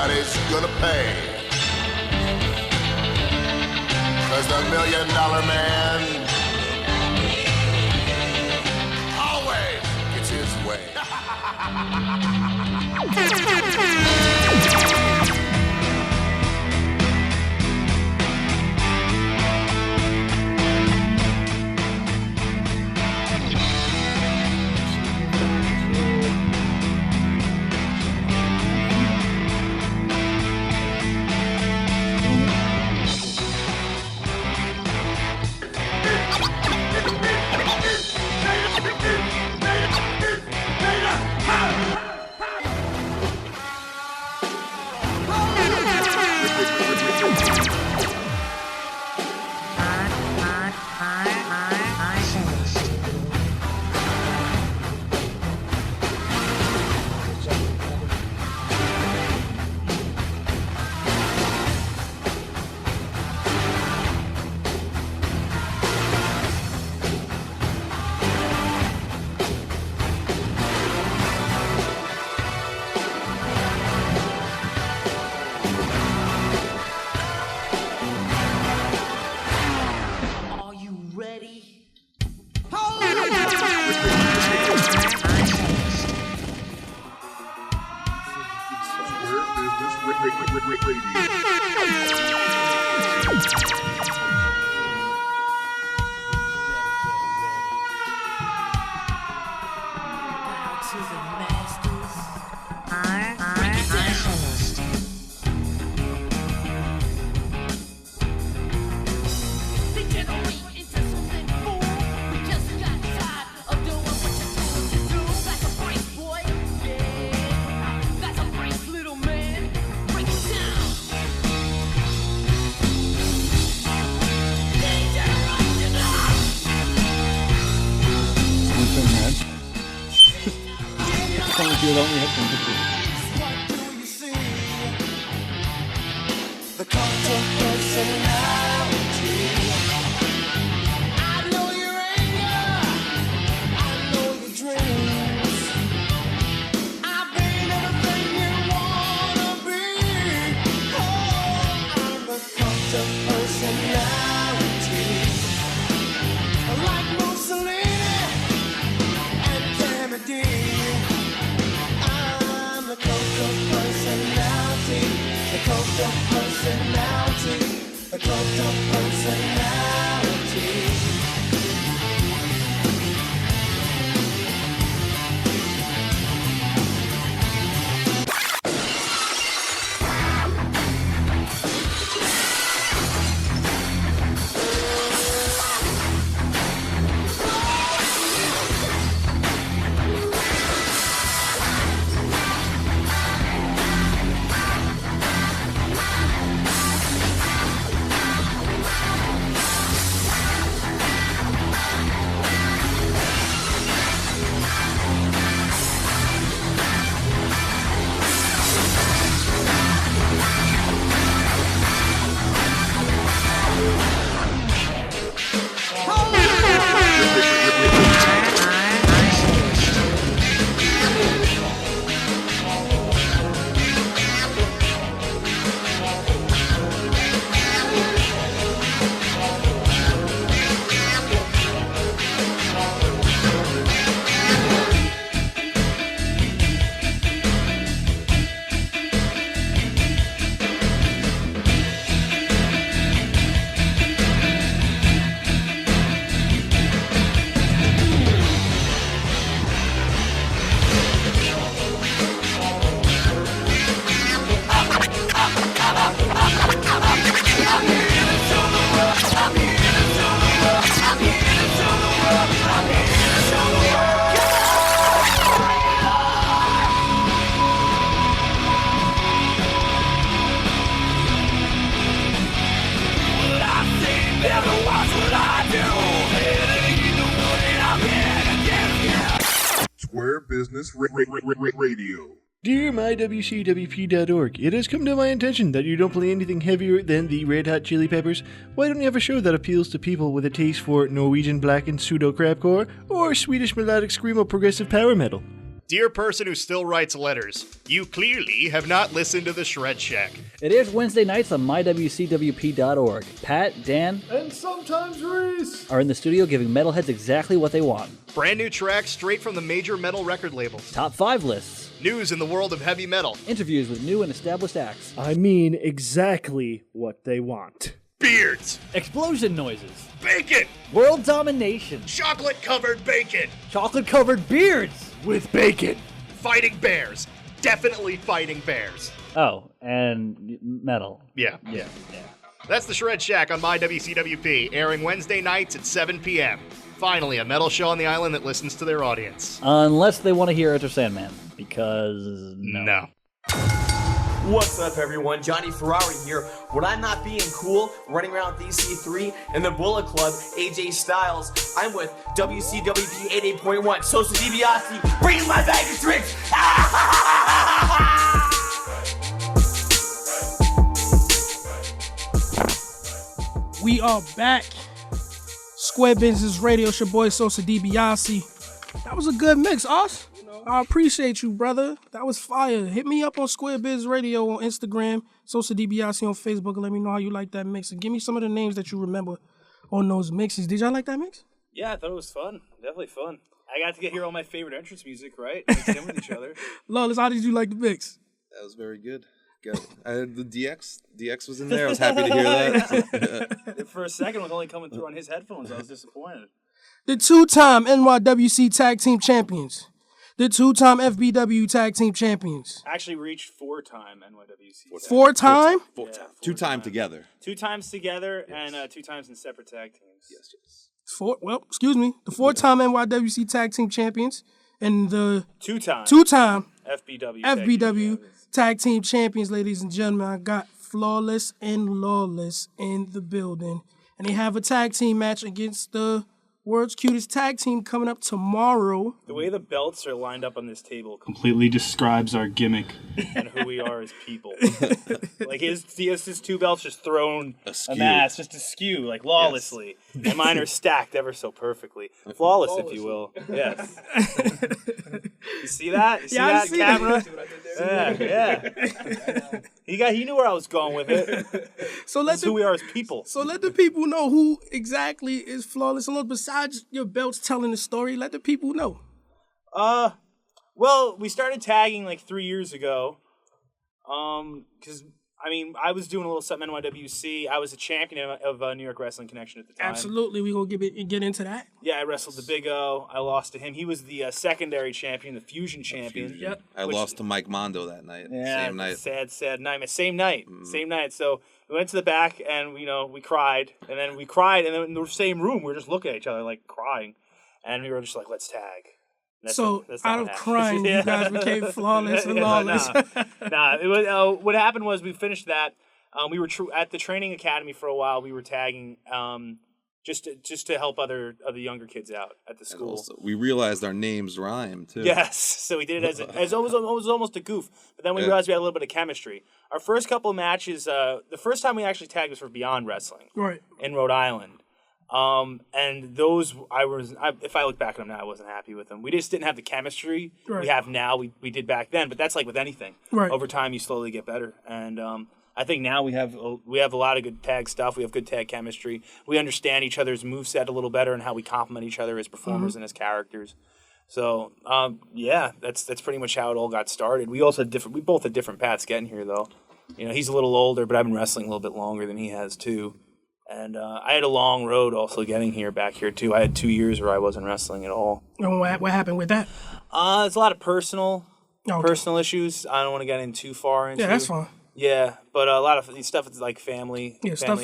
everybody's gonna pay. 'Cause the $1 Million Man always gets his way. Square Business Radio. Dear MyWCWP.org, it has come to my attention that you don't play anything heavier than the Red Hot Chili Peppers. Why don't you have a show that appeals to people with a taste for Norwegian black and pseudo crapcore or Swedish melodic screamo progressive power metal? Dear person who still writes letters, you clearly have not listened to the Shred Shack. It airs Wednesday nights on mywcwp.org. Pat, Dan, And sometimes Reese. are in the studio giving metalheads exactly what they want. Brand new tracks straight from the major metal record labels. Top 5 lists. News in the world of heavy metal. Interviews with new and established acts. I mean exactly what they want. Beards. Explosion noises. Bacon. World domination. Chocolate-covered bacon. Chocolate-covered beards. With bacon. Fighting bears. Definitely fighting bears. Oh, and metal. Yeah. Yeah. That's the Shred Shack on MyWCWP, airing Wednesday nights at 7 p.m. Finally, a metal show on the island that listens to their audience. Unless they want to hear Enter Sandman, because no. What's up, everyone? Johnny Ferrari here. When I'm not being cool, running around with EC3 and the Bullet Club, AJ Styles, I'm with WCWP 88.1, Social DiBiase, bringing my bag of tricks. We are back. Square Business Radio, it's your boy Sosa DiBiase. That was a good mix, Us. I appreciate you, brother. That was fire. Hit me up on Square Biz Radio on Instagram, Sosa DiBiase on Facebook, and let me know how you like that mix. And give me some of the names that you remember on those mixes. Did y'all like that mix? Yeah, I thought it was fun. Definitely fun. I got to hear all my favorite entrance music, right? Mixed in with each other. Lawless, how did you like the mix? That was very good. The DX was in there. I was happy to hear that. For a second, it was only coming through on his headphones. I was disappointed. The two-time NYWC Tag Team Champions. The two-time FBW Tag Team Champions. Actually reached 4-time NYWC. Four-time? Four-time. Two-time together. 2 times together and 2 times in separate tag teams. Yes. The 4-time NYWC Tag Team Champions and the 2-time FBW Tag Team Champions, ladies and gentlemen. I got Flawless and Lawless in the building. And they have a tag team match against the World's Cutest Tag Team coming up tomorrow. The way the belts are lined up on this table completely describes our gimmick and who we are as people. Like his 2 belts just thrown a mass, just askew, like lawlessly. Yes. And mine are stacked ever so perfectly. Flawless, if you will. Yes. You see that? You see that camera? Yeah. He knew where I was going with it. So That's who we are as people. So let the people know who exactly is Flawless and Lawless. Besides your belts telling the story, let the people know. Well, we started tagging like 3 years ago. Because I was doing a little something NYWC. I was a champion of New York Wrestling Connection at the time. Absolutely, we're going to get into that. Yeah, I wrestled the Big O. I lost to him. He was the secondary champion, the Fusion champion. Yep. I lost to Mike Mondo that night. Yeah, same night. Sad night. Same night. So we went to the back and we cried. And then in the same room, we were just looking at each other like crying. And we were just like, let's tag. That's out of crying, you guys became Flawless and Lawless. It was, what happened was we finished that. We were at the training academy for a while. We were tagging just to help other younger kids out at the school. Also, we realized our names rhyme too. Yes, so we did it as almost a goof. But then we realized we had a little bit of chemistry. Our first couple of matches, the first time we actually tagged was for Beyond Wrestling, right, in Rhode Island. And those, if I look back at them now, I wasn't happy with them. We just didn't have the chemistry we have now. We did back then, but that's like with anything. Right. Over time, you slowly get better. And I think now we have a lot of good tag stuff. We have good tag chemistry. We understand each other's moveset a little better and how we complement each other as performers and as characters. So that's pretty much how it all got started. We both had different paths getting here, though. He's a little older, but I've been wrestling a little bit longer than he has too. And I had a long road also getting back here too. I had 2 years where I wasn't wrestling at all. And what happened with that? There's a lot of personal issues. I don't want to get in too far into. Yeah, that's fine. Yeah, but a lot of stuff is like family,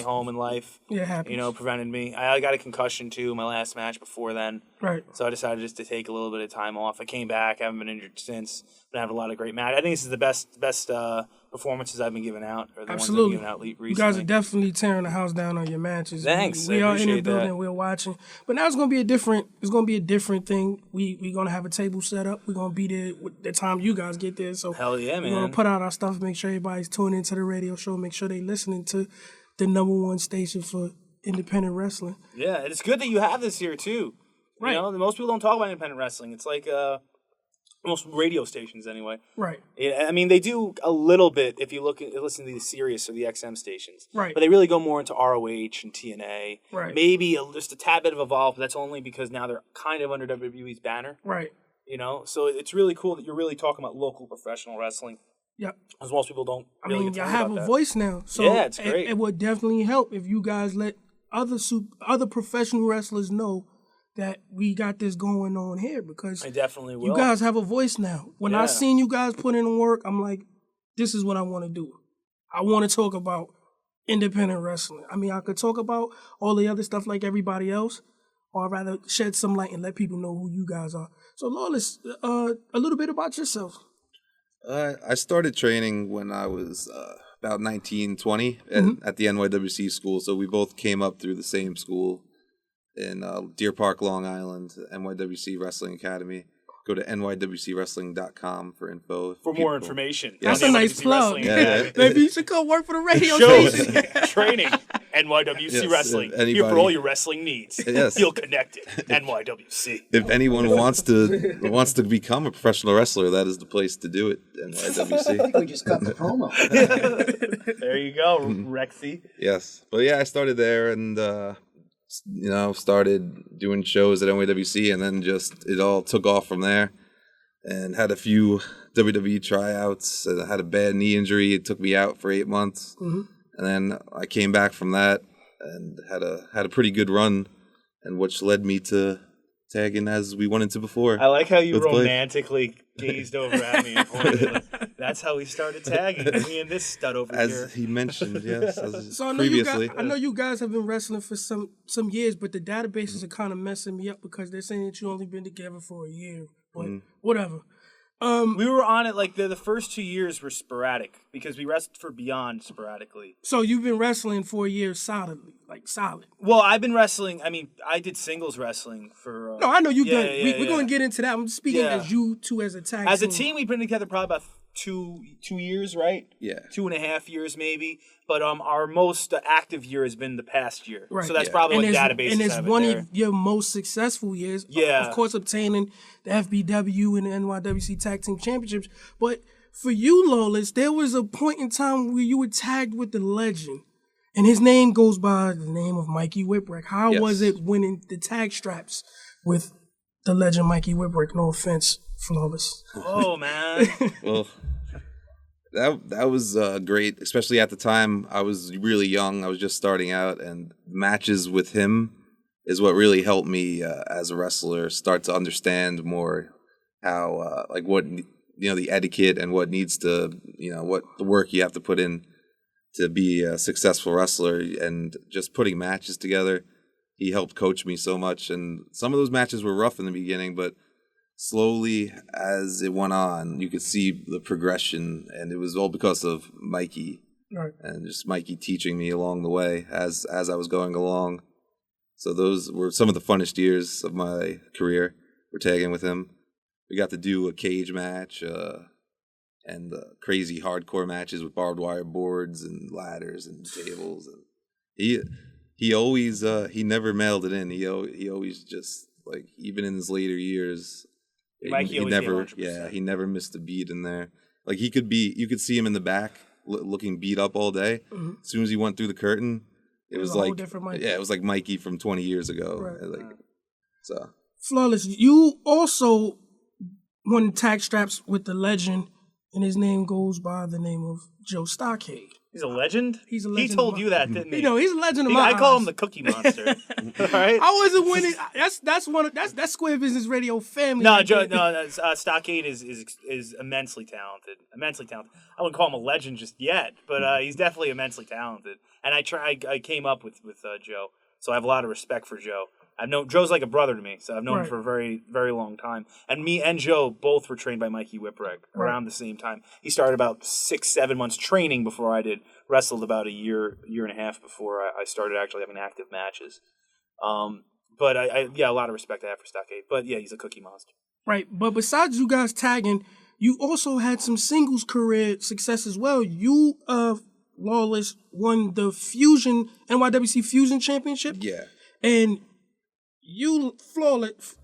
home, and life. Yeah, happens. Prevented me. I got a concussion too. My last match before then. Right. So I decided just to take a little bit of time off. I came back. I haven't been injured since. But I have a lot of great matches. I think this is the best performances I've been giving out. Or the Absolutely. ones I've been giving out recently. You guys are definitely tearing the house down on your matches. Thanks. We I are in the building. that. We're watching. But now it's gonna be a different thing. We're gonna have a table set up. We're gonna be there with the time you guys get there. So hell yeah, man. We're gonna put out our stuff. Make sure everybody's tuning into the radio show. Make sure they listening to the #1 station for independent wrestling. Yeah, it's good that you have this here too. Right. Most people don't talk about independent wrestling. It's like Most radio stations, anyway. Right. I mean, they do a little bit if you listen to the Sirius or the XM stations. Right. But they really go more into ROH and TNA. Right. Maybe just a tad bit of Evolve, but that's only because now they're kind of under WWE's banner. Right. You know? So it's really cool that you're really talking about local professional wrestling. Yep. Because most people don't really get to y'all hear have about a that. voice now. So yeah, it's great. It would definitely help if you guys let other professional wrestlers know that we got this going on here, because I definitely will. you guys have a voice now. When I Yeah. seen you guys put in the work, I'm like, this is what I want to do. I want to talk about independent wrestling. I mean, I could talk about all the other stuff like everybody else, or I'd rather shed some light and let people know who you guys are. So, Lawless, a little bit about yourself. I started training when I was about 19, 20 at the NYWC school. So we both came up through the same school in Deer Park, Long Island, NYWC Wrestling Academy. Go to nywcwrestling.com for info. For more information. That's a nice plug. Yeah. Maybe you should come work for the radio Shows, station. training, NYWC Yes, Wrestling. if Here for anybody- all your wrestling needs. Yes. You'll connect it. NYWC. If anyone wants to become a professional wrestler, that is the place to do it. NYWC. We just got the promo. There you go, Rexy. Yes, but yeah, I started there and started doing shows at NYWC, and then just it all took off from there. And had a few WWE tryouts. And I had a bad knee injury. It took me out for 8 months, and then I came back from that and had a pretty good run, and which led me to tagging as we went into before. I like how you with Blake. romantically gazed over at me and pointed. Like, that's how we started tagging. Me and this stud over here. As he mentioned, yes. So I know previously. I know you guys have been wrestling for some years, but the databases are kind of messing me up because they're saying that you only been together for a year. But whatever. We were on it like the first 2 years were sporadic because we wrestled for Beyond sporadically. So you've been wrestling for a year solidly, like solid. Well, I've been wrestling. I mean, I did singles wrestling for. No, I know you've yeah, done. yeah, We're going to get into that. I'm speaking as you two as a tag As a team, we've been together probably about two years, right? Yeah. 2.5 years maybe. But our most active year has been the past year. Right. So that's probably what databases and it's have one it there. of your most successful years. Yeah. Of course, obtaining the FBW and the NYWC Tag Team Championships. But for you, Lawless, there was a point in time where you were tagged with the legend. And his name goes by the name of Mikey Whipwreck. How was it winning the tag straps with the legend Mikey Whipwreck? No offense, Flawless. Oh, man. Well, that was great, especially at the time. I was really young. I was just starting out, and matches with him is what really helped me as a wrestler start to understand more how what the etiquette and what needs to what the work you have to put in to be a successful wrestler, and just putting matches together. He helped coach me so much, and some of those matches were rough in the beginning, but slowly as it went on, you could see the progression, and it was all because of Mikey. Right. And just Mikey teaching me along the way as I was going along. So those were some of the funnest years of my career. We're tagging with him. We got to do a cage match and crazy hardcore matches with barbed wire boards and ladders and tables. And he always he never mailed it in. He always just even in his later years. Mikey he always never, gave 100%. He never missed a beat in there. Like you could see him in the back looking beat up all day. Mhm. As soon as he went through the curtain, it was a whole like different Mikey. it was like Mikey from 20 years ago. Right. So Flawless, you also won tag straps with the legend, and his name goes by the name of Joe Stockade. He's a legend? He's a legend. He told you that, didn't he? You know, he's a legend of my I call eyes. him the Cookie Monster. All right? I wasn't winning. That's Square Business Radio family. No, right Joe. there. No, Stockade is immensely talented. Immensely talented. I wouldn't call him a legend just yet, but he's definitely immensely talented. And I came up with Joe, so I have a lot of respect for Joe. I've known Joe's like a brother to me, so I've known him Right. for a very, very long time. And me and Joe both were trained by Mikey Whipwreck around the same time. He started about 6-7 months training before I did. Wrestled about a year and a half before I started actually having active matches. But a lot of respect I have for Stockade. But yeah, he's a cookie monster. Right, but besides you guys tagging, you also had some singles career success as well. You, Lawless, won the NYWC Fusion Championship. Yeah. And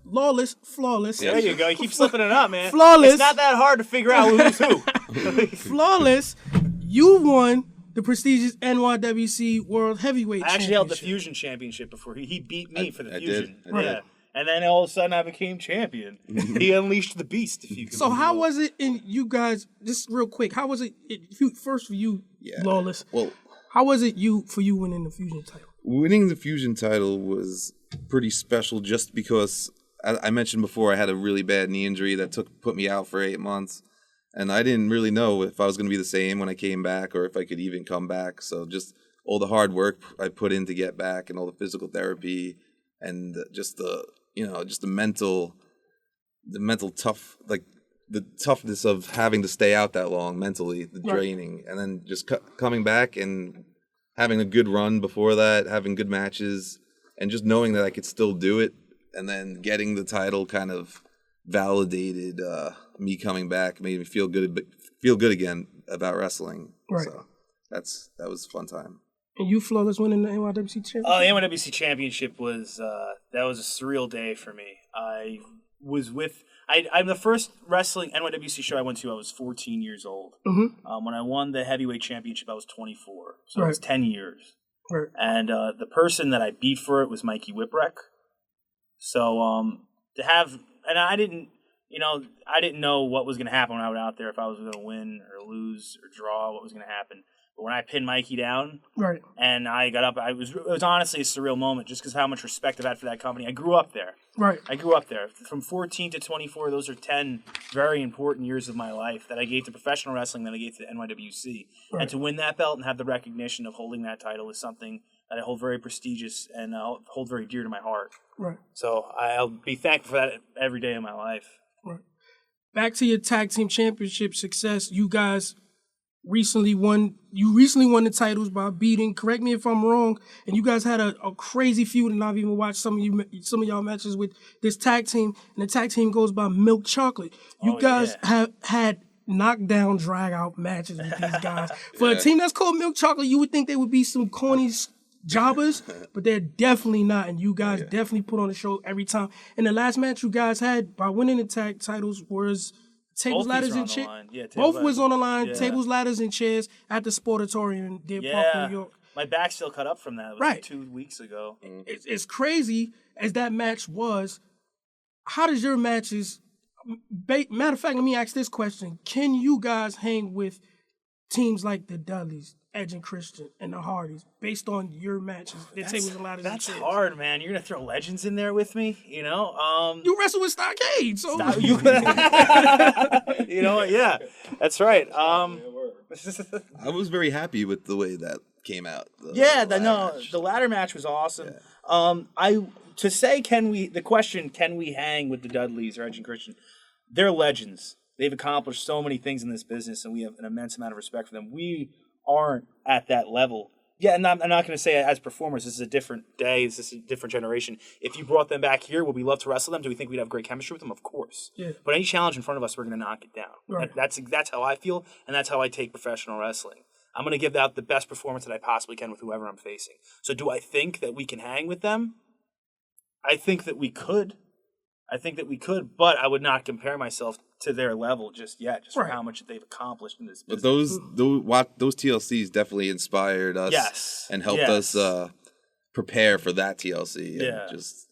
Lawless. There you go. You keep slipping it up, man. Flawless. It's not that hard to figure out who's who. Flawless. You won the prestigious NYWC World Heavyweight I actually held the Championship. Fusion Championship before. He beat me for the I Fusion. did. I did. Yeah. And then all of a sudden I became champion. He unleashed the beast, if you can So believe how it. was it in you guys? Just real quick, how was it? First for you, Lawless. Well, how was it for you winning the Fusion title? winning the Fusion title was pretty special just because I mentioned before I had a really bad knee injury that put me out for 8 months. And I didn't really know if I was going to be the same when I came back or if I could even come back. So just all the hard work I put in to get back and all the physical therapy and just the mental the toughness of having to stay out that long mentally, the draining, and then just coming back and having a good run before that, having good matches, and just knowing that I could still do it, and then getting the title kind of validated me coming back, made me feel good again about wrestling. Right. So that was a fun time. And you, Flawless, winning the NYWC championship? Oh, the NYWC championship was that was a surreal day for me. I'm the first wrestling NYWC show I went to. I was 14 years old. Mm-hmm. When I won the heavyweight championship, I was 24. So it Right. was 10 years. Right. And the person that I beat for it was Mikey Whipwreck. So to have, and I didn't know what was going to happen when I went out there, if I was going to win or lose or draw, what was going to happen. But when I pinned Mikey down, Right. and I got up, it was honestly a surreal moment just because how much respect I've had for that company. I grew up there. Right. I grew up there. From 14 to 24, those are 10 very important years of my life that I gave to professional wrestling, that I gave to NYWC. Right. And to win that belt and have the recognition of holding that title is something that I hold very prestigious and hold very dear to my heart. Right. So I'll be thankful for that every day of my life. Right. Back to your tag team championship success. You guys recently won the titles by beating, correct me if I'm wrong, and you guys had a crazy feud, and I've even watched some of y'all matches with this tag team, and the tag team goes by Milk Chocolate. You guys have had knockdown, drag out matches with these guys. For a team that's called Milk Chocolate, you would think they would be some corny jobbers, but they're definitely not, and you guys definitely put on a show every time. And the last match you guys had by winning the tag titles was tables, ladders, and chairs. Both was on the line. Yeah. Tables, ladders, and chairs at the Sportatorium in Deer Park, New York. My back's still cut up from that. It was Right. like 2 weeks ago. It's crazy as that match was. How does your matches? Matter of fact, let me ask this question: can you guys hang with teams like the Dudleys, Edge and Christian, and the Hardys based on your matches? The tables and ladders. That's and chairs? hard, man. You're gonna throw legends in there with me, you know? You wrestle with Stockade, so you know what? Yeah, that's right. I was very happy with the way that came out. The ladder match was awesome. Yeah. Can we hang with the Dudleys or Edge and Christian? They're legends. They've accomplished so many things in this business, and we have an immense amount of respect for them. We aren't at that level. Yeah, and I'm not going to say as performers, this is a different day, this is a different generation. If you brought them back here, would we love to wrestle them? Do we think we'd have great chemistry with them? Of course. Yeah. But any challenge in front of us, we're going to knock it down. Right. That's how I feel, and that's how I take professional wrestling. I'm going to give out the best performance that I possibly can with whoever I'm facing. So do I think that we can hang with them? I think that we could. But I would not compare myself to their level just yet, just for how much they've accomplished in this business. But those TLCs definitely inspired us and helped us prepare for that TLC. Yeah. And just,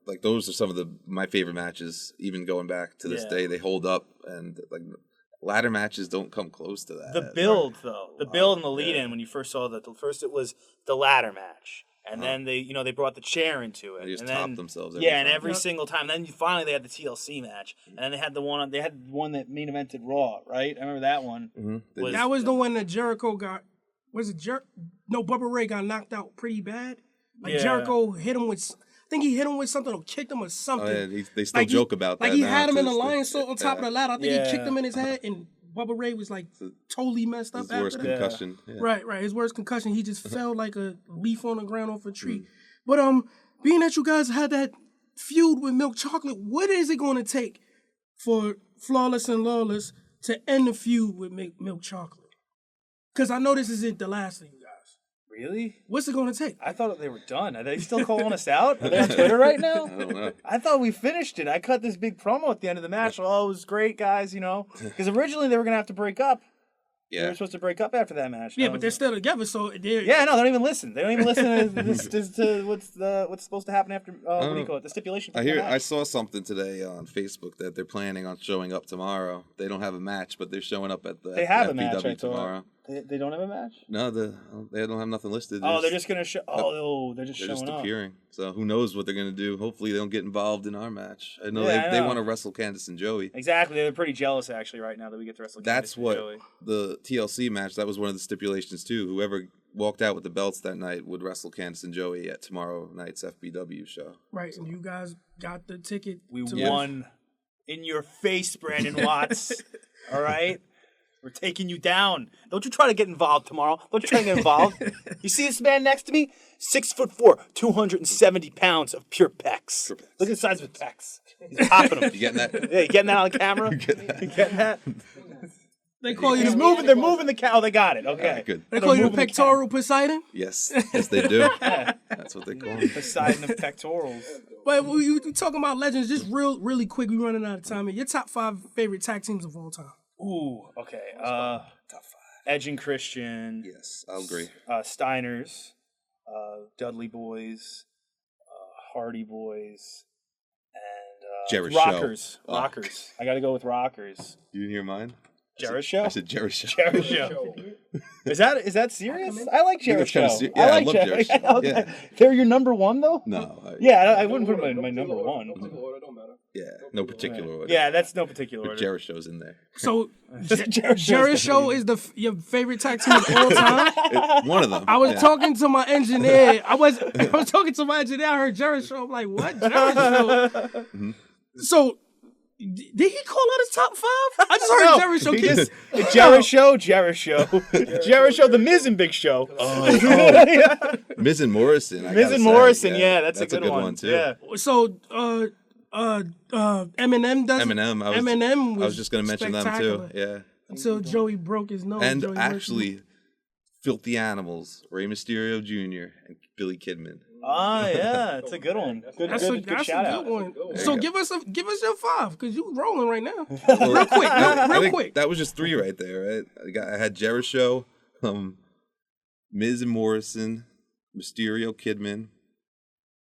like those are some of my favorite matches, even going back to this day. They hold up, and like ladder matches don't come close to that. The build, though. The build and the lead-in, when you first saw that, first it was the ladder match. And then they brought the chair into it. They just and topped then, themselves. Every single time. Then finally they had the TLC match, and then they had one that main evented Raw, right? I remember that one. Mm-hmm. That was the one that Jericho got. Was it No, Bubba Ray got knocked out pretty bad. Like Jericho hit him with. I think he hit him with something or kicked him with something. Oh, yeah, they still joke about that. Like he now had him in the this day. lion salt on top of the ladder. I think he kicked him in his head, and Bubba Ray was like totally messed up. His worst after that. concussion. Yeah. Right. His worst concussion. He just fell like a leaf on the ground off a tree. But being that you guys had that feud with Milk Chocolate, what is it going to take for Flawless and Lawless to end the feud with Milk Chocolate? Because I know this isn't the last of you guys. Really? What's it going to take? I thought they were done. Are they still calling us out? Are they on Twitter right now? I don't know. I thought we finished it. I cut this big promo at the end of the match. Oh, it was great, guys, Because originally they were going to have to break up. They were supposed to break up after that match. Yeah, but they're still together, so they're... Yeah, no, they don't even listen. They don't even listen to what's supposed to happen after, what do you call it, the stipulation. I saw something today on Facebook that they're planning on showing up tomorrow. They don't have a match, but they're showing up at the They have FBW a match, I thought. tomorrow. They don't have a match? No, they don't have nothing listed. They're just going to show... they're just They're showing just up. appearing. So who knows what they're going to do. Hopefully they don't get involved in our match. I know Yeah, they want to wrestle Candice and Joey. Exactly. They're pretty jealous, actually, right now that we get to wrestle That's Candice and what Joey. the TLC match, that was one of the stipulations too. Whoever walked out with the belts that night would wrestle Candice and Joey at tomorrow night's FBW show. Right, and you guys got the ticket. We won in your face, Brandon Watts. All right? We're taking you down. Don't you try to get involved tomorrow. Don't you try to get involved. You see this man next to me? 6'4", 270 pounds of pure pecs. Look at the size of his pecs. He's popping them. You getting that? Yeah, you getting that on the camera? You getting that? They call you... They're moving the cow. Oh, they got it. Okay. Good. They call you the pectoral Poseidon? Yes. Yes, they do. That's what they call him. Poseidon of pectorals. But we talking about legends, just really quick. We're running out of time. Your top 5 favorite tag teams of all time. Ooh, okay. Top 5. Edge and Christian. Yes, I'll agree. Steiners, Dudley Boys, Hardy Boys, and Rockers. Oh. Rockers. I got to go with Rockers. You didn't hear mine? Jericho? I said Jericho. Jericho. Is that serious? I like Jericho. I love Jericho. Okay. Yeah. They're your number one, though? No. I wouldn't put them in my number one. Yeah, no particular order. Yeah, that's no particular But order. Jericho's in there. So, Jericho is your favorite tag team of all time? One of them. I was talking to my engineer. I was talking to my engineer. I heard Jericho. I'm like, what? Jericho? So, did he call out his top 5? I just heard Jericho. Jericho, the Miz and Big Show. Miz and Morrison. Miz and Morrison, yeah, that's a good one too. Yeah. So, Eminem does. Eminem. I was just going to mention them too. spectacular. Yeah. Until Joey broke his nose. And Joey actually, Filthy Animals, Rey Mysterio Jr. and Billy Kidman. Ah, yeah, it's a good one. Good shout out. Good one. So give us your 5 because you rolling right now. Well, real quick, I real think quick. That was just 3 right there, right? I had Jericho, Miz and Morrison, Mysterio, Kidman,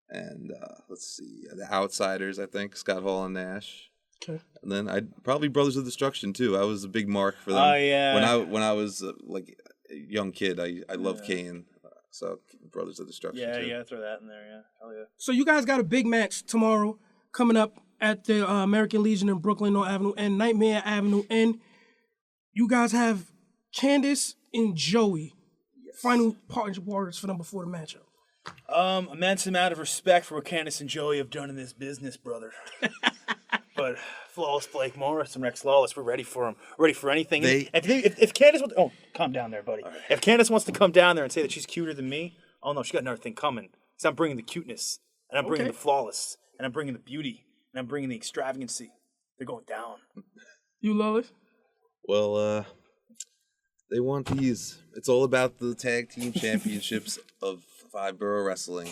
and let's see, the Outsiders. I think Scott Hall and Nash. Okay. And then I'd probably Brothers of Destruction too. I was a big mark for them. Oh yeah. When I was like a young kid, I loved Kane. So Brothers of Destruction. Yeah, too. yeah, throw that in there. Yeah, hell yeah. So you guys got a big match tomorrow coming up at the American Legion in Brooklyn North Avenue and Nightmare Avenue. And you guys have Candice and Joey. Yes. Final partnership words for them before the matchup. Immense amount of respect for what Candice and Joey have done in this business, brother. But Flawless Blake Morris and Rex Lawless, we're ready for them. Ready for anything. If Candice wants, calm down there, buddy. Right. If Candice wants to come down there and say that she's cuter than me, oh no, she got another thing coming. So I'm bringing the cuteness, and I'm bringing the flawless, and I'm bringing the beauty, and I'm bringing the extravagancy. They're going down. You, Lawless? Well, they want these. It's all about the tag team championships of 5-borough wrestling,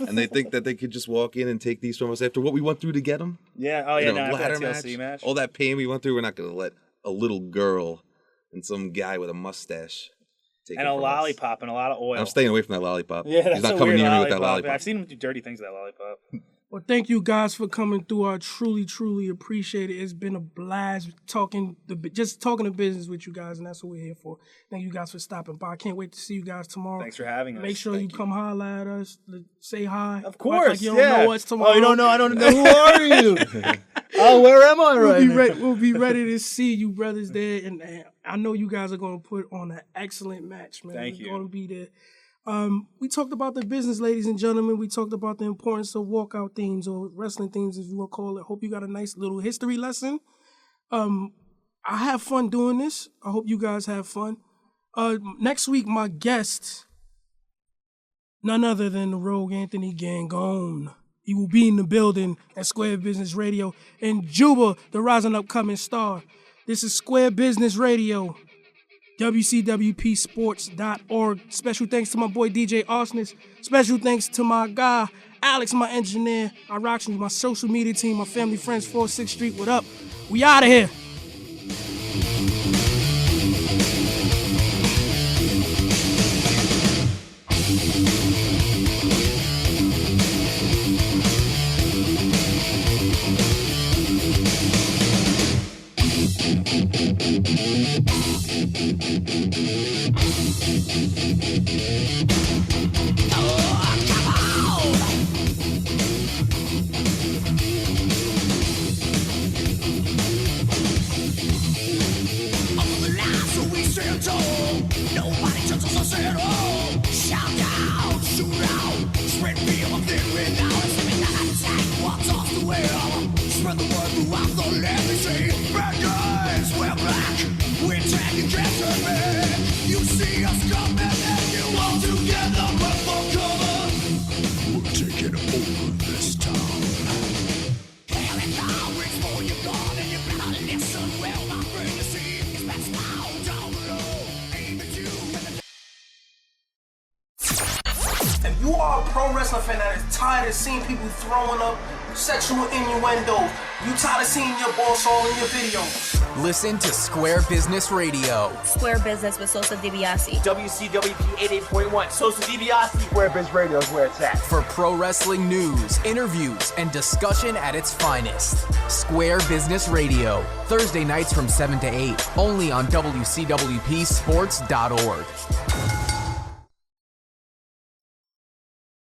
and they think that they could just walk in and take these from us after what we went through to get them. Yeah. Oh yeah. After that that TLC match. All that pain we went through. We're not going to let a little girl and some guy with a mustache take and it a from lollipop and a lot of oil. I'm staying away from that lollipop. Yeah, that's he's not a coming weird near me with that lollipop. I've seen him do dirty things with that lollipop. Well, thank you guys for coming through. I truly appreciate it. It's been a blast talking the business with you guys, and that's what we're here for. Thank you guys for stopping by. I can't wait to see you guys tomorrow. Thanks for having us. Make sure you come holler at us, say hi. Of course, like you don't know us tomorrow. Oh, you don't know? I don't know. Who are you? Oh, where am I right now? We'll be ready to see you brothers there, and I know you guys are going to put on an excellent match, man. Thank you. We're going to be there. We talked about the business, ladies and gentlemen. We talked about the importance of walkout themes or wrestling themes, if you will call it. Hope you got a nice little history lesson. I have fun doing this. I hope you guys have fun. Next week, my guest, none other than the Rogue Anthony Gangone. He will be in the building at Square Business Radio. And Juba, the rising upcoming star. This is Square Business Radio. WCWPsports.org. Special thanks to my boy DJ Arsonist. Special thanks to my guy, Alex, my engineer. I rocks with my social media team, my family, friends, 46th Street. What up? We out of here. Nobody touches us at all. Shout out, shoot out, spread fear of it without assuming that attack what's off the wheel. Spread the word throughout the land. They say, bad guys, we're black. We're taking cancer, man. You see us coming and you all together run for cover. We're taking over this town. Hell and now, reach for your gun and you better listen well, my friend. You see, it's best now, down low. If you are a pro wrestling fan that is tired of seeing people throwing up sexual innuendo, you tired of seeing your boss all in your videos, listen to Square Business Radio. Square Business with Sosa DiBiase. WCWP 88.1. Sosa DiBiase. Square Business Radio is where it's at. For pro wrestling news, interviews, and discussion at its finest. Square Business Radio. Thursday nights from 7 to 8. Only on WCWPsports.org.